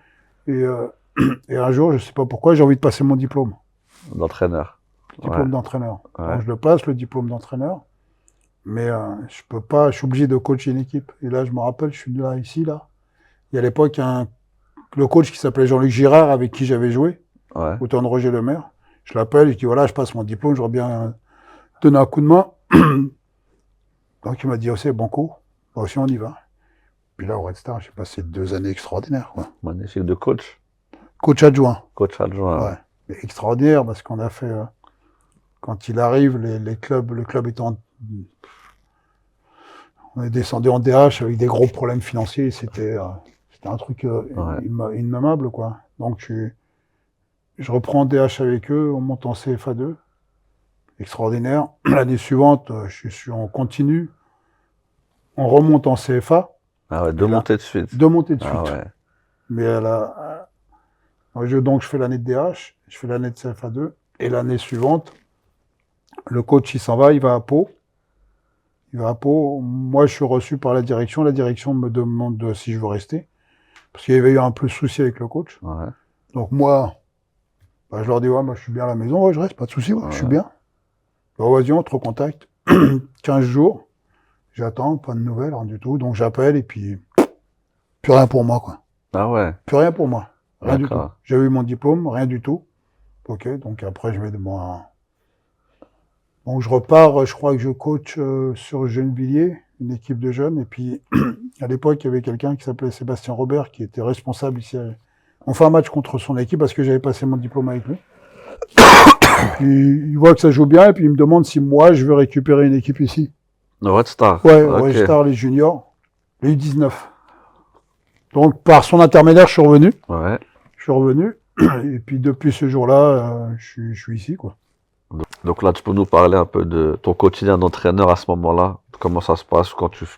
Et un jour, je sais pas pourquoi, j'ai envie de passer mon diplôme. D'entraîneur. Diplôme d'entraîneur. Ouais. Donc je le passe, le diplôme d'entraîneur. Mais je peux pas, je suis obligé de coacher une équipe. Et là, je me rappelle, je suis là, ici, là. Il y a à l'époque le coach qui s'appelait Jean-Luc Girard, avec qui j'avais joué, Ouais. au temps de Roger Lemaire. Je l'appelle, je dis voilà, je passe mon diplôme, j'aurais bien donné un coup de main. Donc il m'a dit, oh, c'est bon coup. Bon, aussi, on y va. Puis là, au Red Star, j'ai passé 2 années extraordinaires, quoi. Magnifique. De coach. Coach adjoint. Coach adjoint. Ouais. Mais extraordinaire, parce qu'on a fait, quand il arrive, le club étant, on est descendu en DH avec des gros problèmes financiers, c'était un truc innommable, quoi. Donc je reprends DH avec eux, on monte en CFA2, extraordinaire. L'année suivante, je suis en continu, on remonte en CFA. Ah ouais, 2 montées de suite. 2 montées de suite. Ah ouais. Mais donc je fais l'année de DH, je fais l'année de CFA2, et l'année suivante, le coach il s'en va, il va à Pau. Moi je suis reçu par la direction me demande si je veux rester, parce qu'il y avait eu un peu de souci avec le coach. Ouais. Donc moi, je leur dis, ouais, moi je suis bien à la maison, ouais, je reste, pas de souci, je suis bien. Bah, vas-y, on te recontacte. 15 jours, j'attends, pas de nouvelles, rien du tout, donc j'appelle, et puis, plus rien pour moi, quoi. Ah ouais. Plus rien pour moi, rien du tout. D'accord. J'ai eu mon diplôme, rien du tout. Ok, donc après je vais de moi. Donc je repars, je crois que je coach sur Gennevilliers, une équipe de jeunes, et puis à l'époque il y avait quelqu'un qui s'appelait Sébastien Robert qui était responsable ici. On fait un match contre son équipe parce que j'avais passé mon diplôme avec lui. Puis il voit que ça joue bien et puis il me demande si moi je veux récupérer une équipe ici. Le Red Star. Ouais, Ok. Red Star, les juniors, les U19. Donc par son intermédiaire je suis revenu. Ouais. Et puis depuis ce jour-là, je suis ici, quoi. Donc là, tu peux nous parler un peu de ton quotidien d'entraîneur à ce moment-là? Comment ça se passe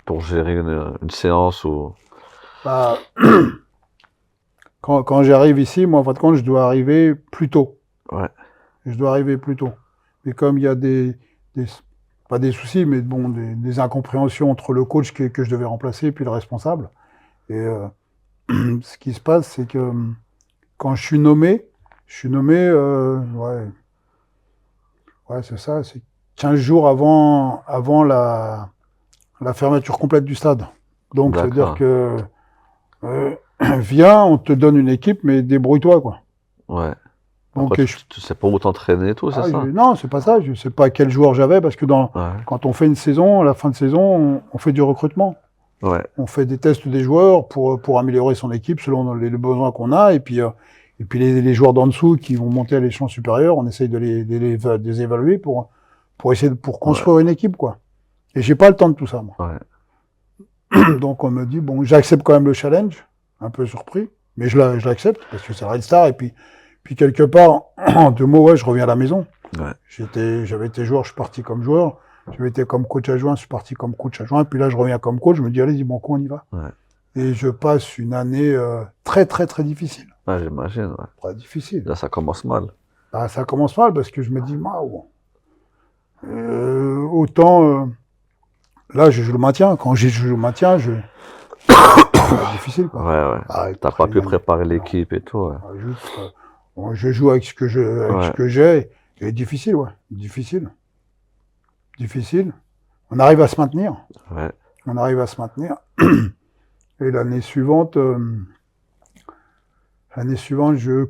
pour gérer une séance ou... Bah, quand j'arrive ici, moi, en fin de compte, je dois arriver plus tôt. Ouais. Je dois arriver plus tôt. Et comme il y a pas des soucis, mais bon, des incompréhensions entre le coach que je devais remplacer et puis le responsable. Et ce qui se passe, c'est que quand je suis nommé, ouais, c'est ça, c'est 15 jours avant la fermeture complète du stade. Donc, ça veut dire que viens, on te donne une équipe, mais débrouille-toi, quoi. Ouais. Donc, Après, tu sais pas où t'entraîner et tout, c'est ça? Non, c'est pas ça. Je sais pas quel joueur j'avais, parce que quand on fait une saison, à la fin de saison, on fait du recrutement. Ouais. On fait des tests des joueurs pour améliorer son équipe selon les besoins qu'on a, et puis les joueurs d'en dessous qui vont monter à l'échelon supérieur, on essaye de les évaluer pour essayer pour construire une équipe, quoi. Et j'ai pas le temps de tout ça, moi. Ouais. Donc on me dit, bon, j'accepte quand même le challenge, un peu surpris, mais je l'accepte, parce que c'est Red Star, et puis quelque part, en 2 mots, ouais, je reviens à la maison. Ouais. J'avais été joueur, je suis parti comme joueur. J'avais été comme coach adjoint, je suis parti comme coach adjoint, et puis là je reviens comme coach, je me dis, allez, bon coup, on y va. Ouais. Et je passe une année très très très difficile. Ouais, j'imagine, ouais. Très difficile. Là, ça commence mal. Bah, ça commence mal parce que je me dis, waouh. Autant, là, je joue le maintien. Quand je joue le maintien, c'est difficile, quoi. Ouais, ouais. Ah, T'as pas pu préparer l'équipe et tout, ouais. Juste, je joue avec ce que j'ai. Et difficile, ouais. Difficile. On arrive à se maintenir. Ouais. Et l'année suivante, je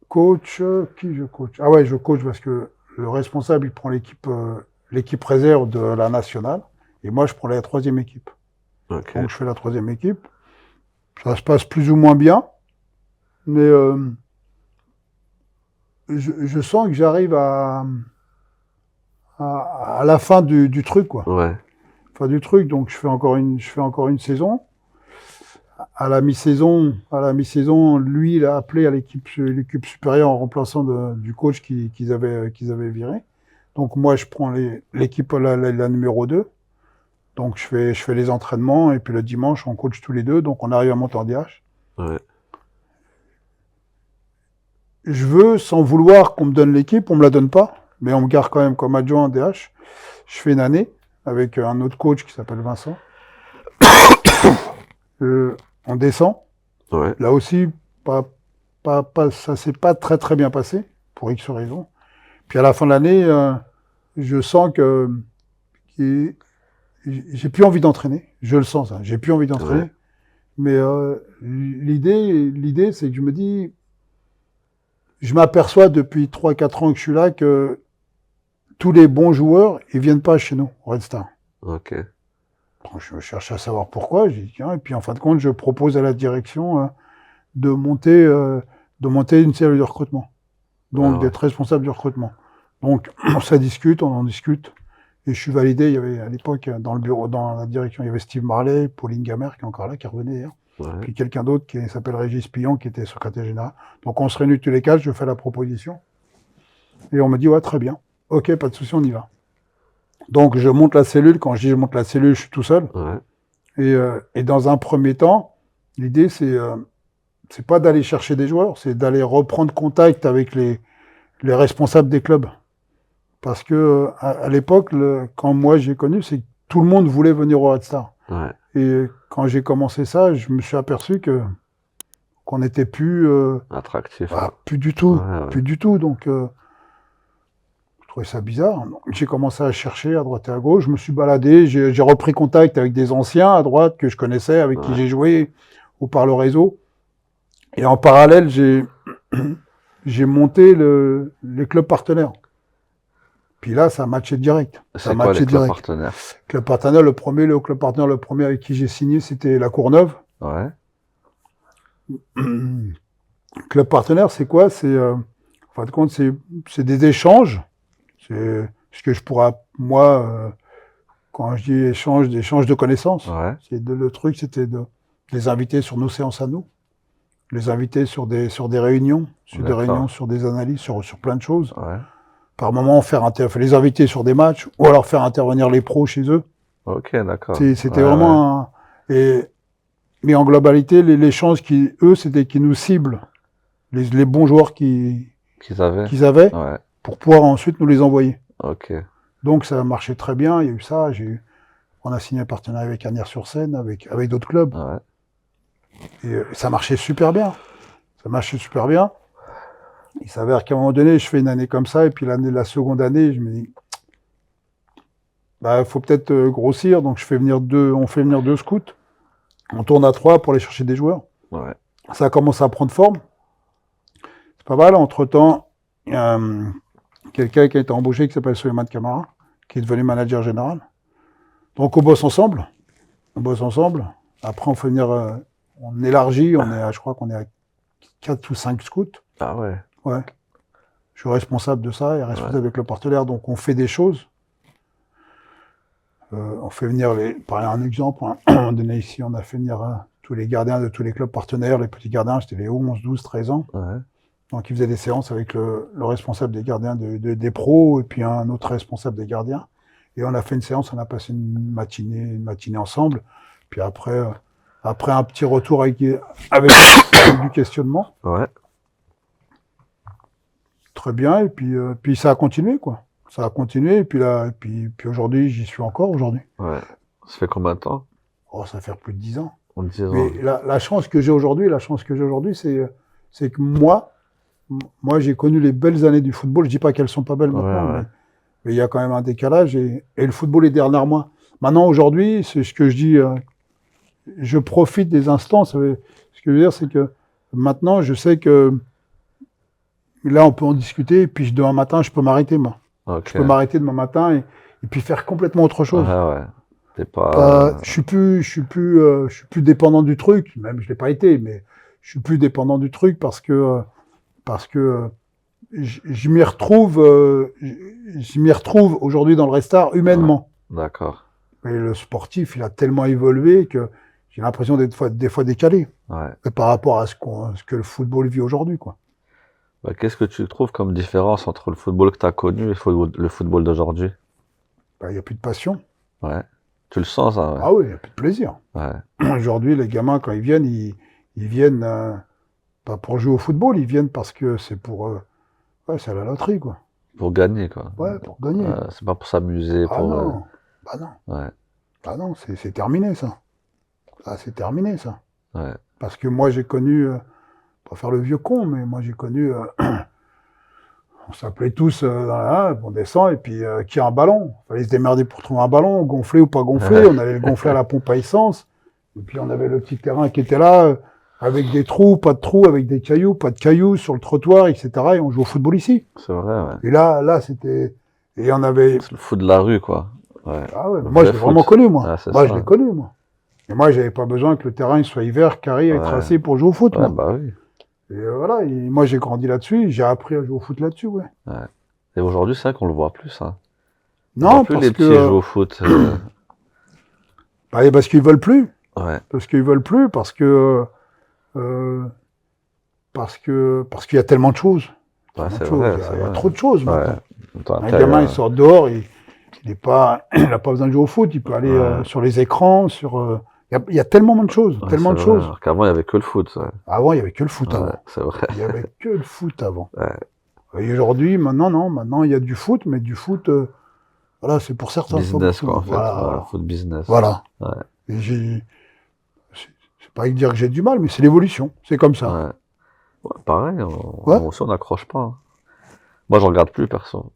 coach. Qui je coach? Ah ouais, je coach parce que le responsable, il prend l'équipe réserve de la nationale. Et moi, je prends la 3e équipe. Ok. Donc, je fais la 3e équipe. Ça se passe plus ou moins bien. Mais je sens que j'arrive à la fin du truc, quoi. Ouais. Fin du truc. Donc, je fais encore une saison. À la mi-saison, lui, il a appelé à l'équipe supérieure en remplaçant du coach qu'ils avaient viré. Donc moi, je prends l'équipe la numéro 2. Donc je fais les entraînements et puis le dimanche, on coach tous les deux. Donc on arrive à monter en DH. Ouais. Je veux, sans vouloir qu'on me donne l'équipe, on me la donne pas, mais on me garde quand même comme adjoint en DH. Je fais une année avec un autre coach qui s'appelle Vincent. On descend. Ouais. Là aussi, ça s'est pas très très bien passé, pour X raisons. Puis à la fin de l'année, je sens que j'ai plus envie d'entraîner. Je le sens, ça. J'ai plus envie d'entraîner. Ouais. Mais l'idée, c'est que je me dis, je m'aperçois depuis 3-4 ans que je suis là que tous les bons joueurs, ils viennent pas chez nous, au Red Star. Ok. Je cherche à savoir pourquoi. J'ai dit, tiens, et puis en fin de compte, je propose à la direction de monter une cellule de recrutement. Donc, Ah ouais. d'être responsable du recrutement. Donc, ça discute, on en discute. Et je suis validé. Il y avait, à l'époque, dans le bureau, dans la direction, il y avait Steve Marley, Pauline Gamère, qui est encore là, qui revenait hier. Ouais. Puis quelqu'un d'autre qui s'appelle Régis Pillon, qui était secrétaire général. Donc, on se réunit tous les quatre, je fais la proposition. Et on me dit, ouais, très bien. Ok, pas de souci, on y va. Donc, je monte la cellule. Quand je dis je monte la cellule, je suis tout seul. Ouais. Et dans un premier temps, l'idée, c'est pas d'aller chercher des joueurs, c'est d'aller reprendre contact avec les responsables des clubs. Parce que à l'époque, quand moi j'ai connu, c'est que tout le monde voulait venir au Red Star. Ouais. Et quand j'ai commencé ça, je me suis aperçu qu'on n'était plus Attractif. plus du tout, Ouais. plus du tout. Donc je trouvais ça bizarre. Donc, j'ai commencé à chercher à droite et à gauche. Je me suis baladé, j'ai repris contact avec des anciens à droite que je connaissais, avec qui Ouais. j'ai joué ou par le réseau. Et en parallèle, j'ai monté les clubs partenaires. Puis là, ça a matché direct. Ça a C'est quoi matché les clubs direct. partenaires? Club partenaire, le club partenaire, le premier avec qui j'ai signé, c'était la Courneuve. Ouais. Club partenaire, c'est quoi? En fin de compte, c'est des échanges. C'est ce que je pourrais, moi, quand je dis échange, des échanges de connaissances. Ouais. Le truc, c'était de les inviter sur nos séances à nous, les inviter sur des réunions, D'accord. sur des analyses, sur plein de choses. Ouais. Par moment, les inviter sur des matchs, ou alors faire intervenir les pros chez eux. Ok, d'accord. C'était Ouais, vraiment mais en globalité, l'échange c'était qu'ils nous ciblent les bons joueurs qu'ils avaient. qu'ils avaient Ouais. pour pouvoir ensuite nous les envoyer. Ok. Donc ça a marché très bien, il y a eu ça, on a signé un partenariat avec Agnières-sur-Seine, avec d'autres clubs. Ouais. Et ça marchait super bien. Ça marchait super bien. Il s'avère qu'à un moment donné, je fais une année comme ça, et puis la seconde année, je me dis, bah, faut peut-être grossir, donc on fait venir 2 scouts. On tourne à 3 pour aller chercher des joueurs. Ouais. Ça a commencé à prendre forme. C'est pas mal. Entre-temps, il y a quelqu'un qui a été embauché qui s'appelle Souleymane Camara, qui est devenu manager général. Donc on bosse ensemble. Après, on fait venir, on élargit, je crois qu'on est à 4 ou 5 scouts. Ah ouais. Ouais. Je suis responsable de ça et responsable avec le partenaire, donc on fait des choses. On fait venir par un exemple, à un moment donné ici, on a fait venir tous les gardiens de tous les clubs partenaires, les petits gardiens, c'était les 11, 12, 13 ans. Ouais. Donc ils faisaient des séances avec le responsable des gardiens des pros et puis un autre responsable des gardiens. Et on a fait une séance, on a passé une matinée ensemble. Puis après un petit retour avec du questionnement. Ouais. Très bien, et puis ça a continué, quoi. Ça a continué, et puis là, puis aujourd'hui, j'y suis encore aujourd'hui. Ouais. Ça fait combien de temps? Oh, ça fait plus de 10 ans. On 10 ans. Mais la chance que j'ai aujourd'hui, c'est que moi, j'ai connu les belles années du football. Je dis pas qu'elles sont pas belles maintenant, Ouais. mais il y a quand même un décalage, et le football est derrière moi. Maintenant, aujourd'hui, c'est ce que je dis, je profite des instants. Ce que je veux dire, c'est que maintenant, je sais que là, on peut en discuter, et puis demain matin, je peux m'arrêter, moi. Ok. Je peux m'arrêter demain matin et puis faire complètement autre chose. Ouais. T'es pas... Je suis plus dépendant du truc. Même je l'ai pas été, mais je suis plus dépendant du truc parce que je m'y retrouve aujourd'hui dans le Red Star humainement. Ouais. D'accord. Et le sportif, il a tellement évolué que j'ai l'impression d'être des fois décalé Ouais. par rapport à ce que le football vit aujourd'hui, quoi. Bah, qu'est-ce que tu trouves comme différence entre le football que tu as connu et le football d'aujourd'hui? Il n'y a plus de passion. Ouais. Tu le sens, ça? Ouais. Ah oui, il n'y a plus de plaisir. Ouais. Aujourd'hui, les gamins, quand ils viennent, ils viennent pas pour jouer au football, ils viennent parce que c'est c'est à la loterie, quoi. Pour gagner, quoi. Ouais, pour gagner. C'est pas pour s'amuser, Ah pour... non, bah non. Ouais. Ah non, c'est terminé, ça. Ça, c'est terminé, ça. Ouais. Parce que moi, j'ai connu, pas faire le vieux con, mais moi, j'ai connu On s'appelait tous, on descend, et puis qui a un ballon? Il fallait se démerder pour trouver un ballon, gonflé ou pas gonflé. On allait le gonfler à la pompe à essence. Et puis on avait le petit terrain qui était là, avec des trous, pas de trous, avec des cailloux, pas de cailloux, sur le trottoir, etc. Et on jouait au football ici. C'est vrai, ouais. Et là, c'était... Et on avait... C'est le foot de la rue, quoi. Ouais. Ah ouais, Le moi, vrai je l'ai vraiment foot. connu, moi. Ah, c'est Moi, ça. je l'ai connu, moi. Et moi, j'avais pas besoin que le terrain il soit hiver, carré et Ouais. tracé pour jouer au foot, Ouais, moi. bah oui. Et voilà, et moi, j'ai grandi là-dessus, j'ai appris à jouer au foot là-dessus, ouais. Ouais. Et aujourd'hui, c'est vrai qu'on le voit plus, hein. On Non, voit plus parce les petits que... jouer au foot. parce qu'ils veulent plus. Ouais. Parce qu'ils veulent plus, parce que... parce qu'il y a tellement de choses. Ouais, Tellement de c'est choses. vrai, Il y a, c'est il y a vrai. trop de choses, Ouais. maintenant. Attends, Un gamin, il sort dehors, il n'a pas besoin de jouer au foot, il peut aller Ouais. sur les écrans, sur... il y a tellement de choses, Ouais, tellement c'est de vrai. choses. Alors qu'avant, il y avait que le foot. Ouais. Avant, il n'y avait que le foot Ouais, avant. c'est vrai. Il n'y avait que le foot avant. Ouais. Et aujourd'hui, maintenant, non. Maintenant, il y a du foot, mais du foot, voilà, c'est pour certains. Business, quoi, en fait. Voilà, Ouais, foot business. voilà. Ouais. Et c'est pas dire que j'ai du mal, mais c'est l'évolution. C'est comme ça. Ouais. Ouais, pareil, Ouais. moi aussi, on n'accroche pas. Hein. Moi, je regarde plus, perso.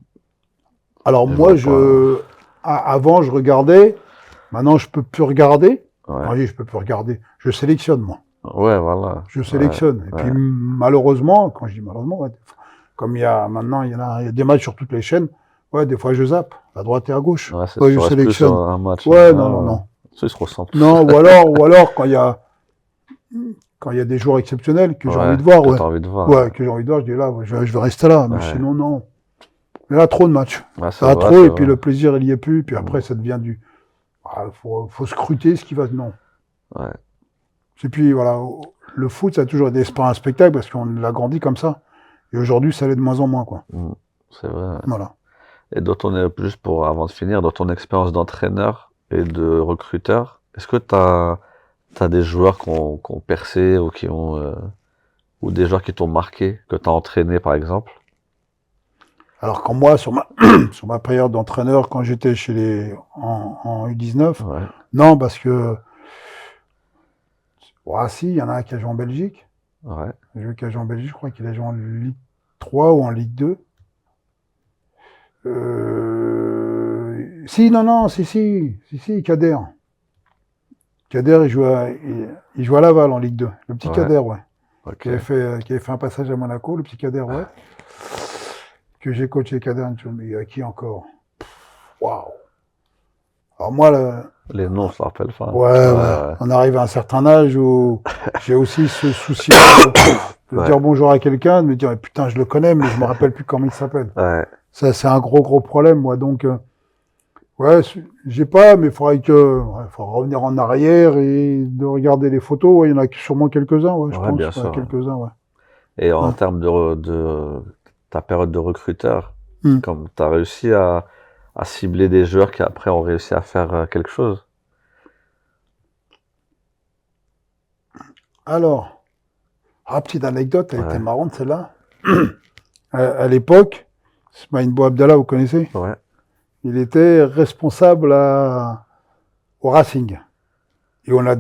Alors Je moi, vois avant, je regardais. Maintenant, je peux plus regarder. Ouais. Quand je dis je peux plus regarder, je sélectionne, moi. Ouais, voilà. Je sélectionne. Et puis, malheureusement, quand je dis malheureusement, ouais, comme il y a des matchs sur toutes les chaînes, ouais, des fois, je zappe, à droite et à gauche. Ouais, c'est Ouais, tu je restes plus sélectionne. sur un match. Ouais, Ah, non. Ça, ils se ressemblent. Non, ou alors, quand il y a des joueurs exceptionnels que j'ai envie de voir, que ouais. t'as envie de voir. Ouais, que j'ai envie de voir, je dis là, je vais rester là. Mais Ouais. sinon, non. Mais là, trop de matchs. Ouais, Ça a vrai, trop, c'est et puis vrai. le plaisir, il y est plus. Puis après, ça devient du... faut scruter ce qui va... Non. Ouais. Et puis, voilà, le foot, ça a toujours été pas un spectacle, parce qu'on l'a grandi comme ça. Et aujourd'hui, ça l'est de moins en moins, quoi. C'est vrai. Ouais. Voilà. Et juste avant de finir, dans ton expérience d'entraîneur et de recruteur, est-ce que t'as des joueurs qui ont percé ou qui ont ou des joueurs qui t'ont marqué, que t'as entraîné par exemple? Alors quand moi, sur ma période d'entraîneur, quand j'étais en U19, Ouais. non, parce que... si, il y en a un qui a joué en Belgique. Ouais. J'ai vu qu'il a joué en Belgique, je crois qu'il a joué en Ligue 3 ou en Ligue 2. Si, Kader. Kader, il jouait à Laval en Ligue 2. Le petit Kader, ouais. Ok. Qui avait fait un passage à Monaco, le petit Kader, ouais. Que j'ai coaché Kader, mais il y a qui encore? Waouh! Alors moi, Les noms, ça rappelle pas. ouais. On arrive à un certain âge où j'ai aussi ce souci de dire bonjour à quelqu'un, de me dire putain, je le connais, mais je me rappelle plus comment il s'appelle. Ouais. Ça, c'est un gros problème, moi. Donc, j'ai pas, mais il faudrait revenir en arrière et de regarder les photos. Ouais, il y en a sûrement quelques-uns, ouais, je pense. Bien sûr. Quelques-uns, ouais. Et en termes de ta période de recruteur, comme tu as réussi à cibler des joueurs qui après ont réussi à faire quelque chose? Alors, petite anecdote, elle était marrante celle-là. À l'époque, Smaïn Bouabdallah, vous connaissez? Ouais. Il était responsable au Racing. Et on a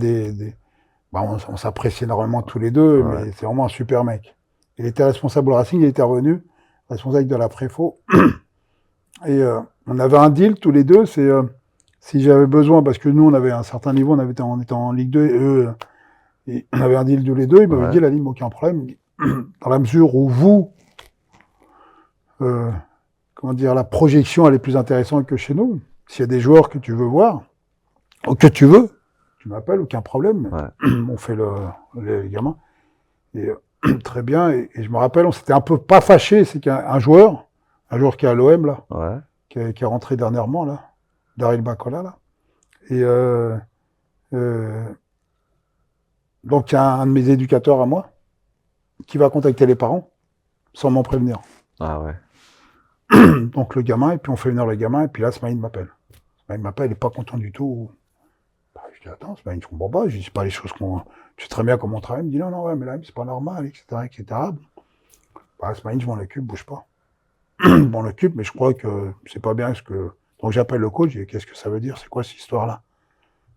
on s'apprécie énormément tous les deux, mais c'est vraiment un super mec. Il était responsable au Racing, il était revenu, responsable de la Préfo. Et on avait un deal tous les deux, c'est si j'avais besoin, parce que nous on avait un certain niveau, on était en Ligue 2 et eux, et on avait un deal tous les deux, il m'avait dit la ligne, aucun problème, dans la mesure où vous, la projection elle est plus intéressante que chez nous. S'il y a des joueurs que tu veux voir, ou que tu veux, tu m'appelles, aucun problème. On fait les gamins. Et très bien. Et je me rappelle, on s'était un peu pas fâché, c'est qu'un joueur qui est à l'OM là, qui est rentré dernièrement là, Daryl Bacola là. Et donc il y a un de mes éducateurs à moi qui va contacter les parents sans m'en prévenir. Ah ouais. Donc le gamin, et puis on fait venir le gamin, et puis là, Smaïn m'appelle. Smaïn m'appelle, il n'est pas content du tout. Je dis, attends, Smaïn, je comprends pas, je dis, c'est pas les choses tu sais très bien comment on travaille. Il me dit, non, ouais, mais là, c'est pas normal, etc. Smaïn, je m'en occupe, bouge pas. Je m'en occupe, mais je crois que c'est pas bien Donc j'appelle le coach, je dis, qu'est-ce que ça veut dire, c'est quoi cette histoire-là?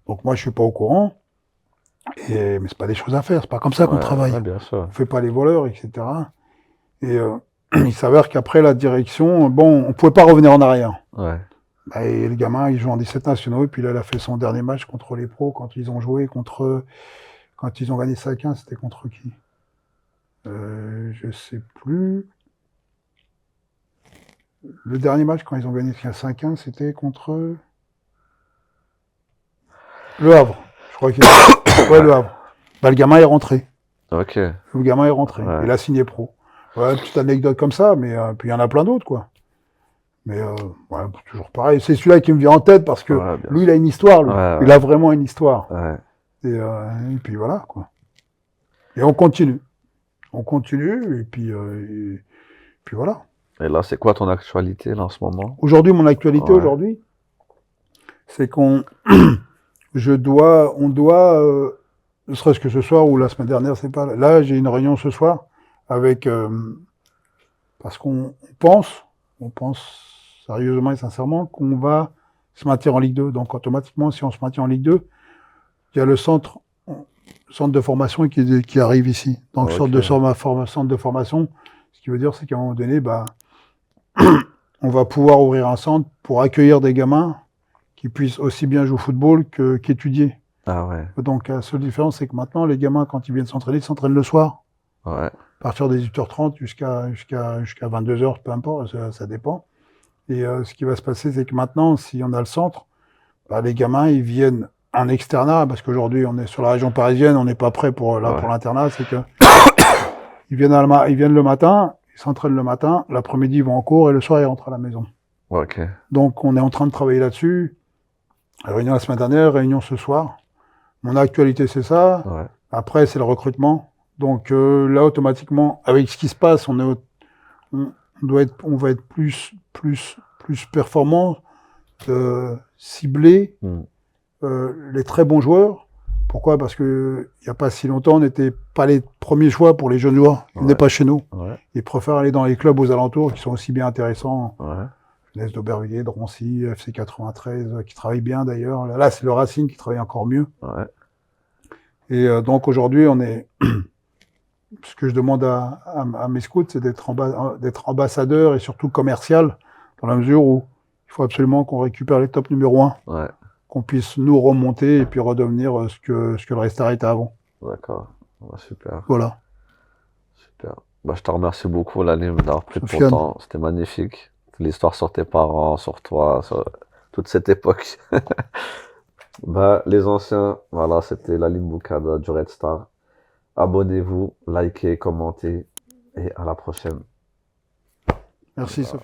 Donc moi, je suis pas au courant, mais c'est pas des choses à faire, c'est pas comme ça qu'on travaille. Bien sûr. On fait pas les voleurs, etc. Et il s'avère qu'après la direction, bon, on pouvait pas revenir en arrière. Ouais. Bah, et le gamin, il joue en 17 nationaux, et puis là, il a fait son dernier match contre les pros, quand ils ont joué quand ils ont gagné 5-1, c'était contre qui? Je sais plus. Le dernier match, quand ils ont gagné 5-1, c'était contre Le Havre. Je crois qu'il ouais, Le Havre. Bah, le gamin est rentré. Ok. Le gamin est rentré. Ouais. Il a signé pro. Ouais, petite anecdote comme ça, mais puis il y en a plein d'autres, quoi. Mais ouais, toujours pareil. C'est celui-là qui me vient en tête parce que Ouais, bien lui, il a une histoire. Lui. Ouais, ouais. Il a vraiment une histoire. Ouais. Et puis voilà, quoi. Et on continue. On continue, et puis voilà. Et là, c'est quoi ton actualité là en ce moment? Aujourd'hui, mon actualité, Ouais. aujourd'hui, c'est qu'on doit, ne serait-ce que ce soir ou la semaine dernière, c'est pas là, j'ai une réunion ce soir avec parce qu'on pense sérieusement et sincèrement qu'on va se maintenir en Ligue 2. Donc automatiquement, si on se maintient en Ligue 2, il y a le centre de formation qui arrive ici. Donc Ok. centre de formation, ce qui veut dire c'est qu'à un moment donné, bah on va pouvoir ouvrir un centre pour accueillir des gamins qui puissent aussi bien jouer au football qu'étudier. Ah ouais. Donc la seule différence, c'est que maintenant, les gamins, quand ils viennent s'entraîner, ils s'entraînent le soir. Ouais. À partir des 18h30 jusqu'à 22h, peu importe, ça dépend. Et ce qui va se passer, c'est que maintenant, si on a le centre, bah, les gamins, ils viennent en externat, parce qu'aujourd'hui, on est sur la région parisienne, on n'est pas prêt pour l'internat, c'est que ils viennent le matin, ils s'entraînent le matin, l'après-midi, ils vont en cours, et le soir, ils rentrent à la maison. Ok. Donc, on est en train de travailler là-dessus. Réunion la semaine dernière, réunion ce soir. Mon actualité, c'est ça. Ouais. Après, c'est le recrutement. Donc là, automatiquement, avec ce qui se passe, on va être plus performant, ciblé, les très bons joueurs. Pourquoi? Parce que il y a pas si longtemps, on n'était pas les premiers choix pour les jeunes joueurs. Ils venaient pas chez nous. Ouais. Ils préfèrent aller dans les clubs aux alentours qui sont aussi bien intéressants. Ouais. Jeunesse d'Aubervilliers, de Drancy, FC 93, qui travaillent bien d'ailleurs. Là, c'est le Racing qui travaille encore mieux. Ouais. Et donc aujourd'hui, on est. Ce que je demande à mes scouts, c'est d'être ambassadeur et surtout commercial, dans la mesure où il faut absolument qu'on récupère les top numéro 1, Ouais. qu'on puisse nous remonter et puis redevenir ce que le Restart était avant. D'accord. Ouais, super. Voilà. Super. Bah, je te remercie beaucoup, Lalim, d'avoir pris de ton Sofiane. temps. C'était magnifique. L'histoire sur tes parents, sur toi, sur toute cette époque. Bah, les anciens, voilà, c'était Lalim Boukada du Red Star. Abonnez-vous, likez, commentez et à la prochaine. Merci, Sophie.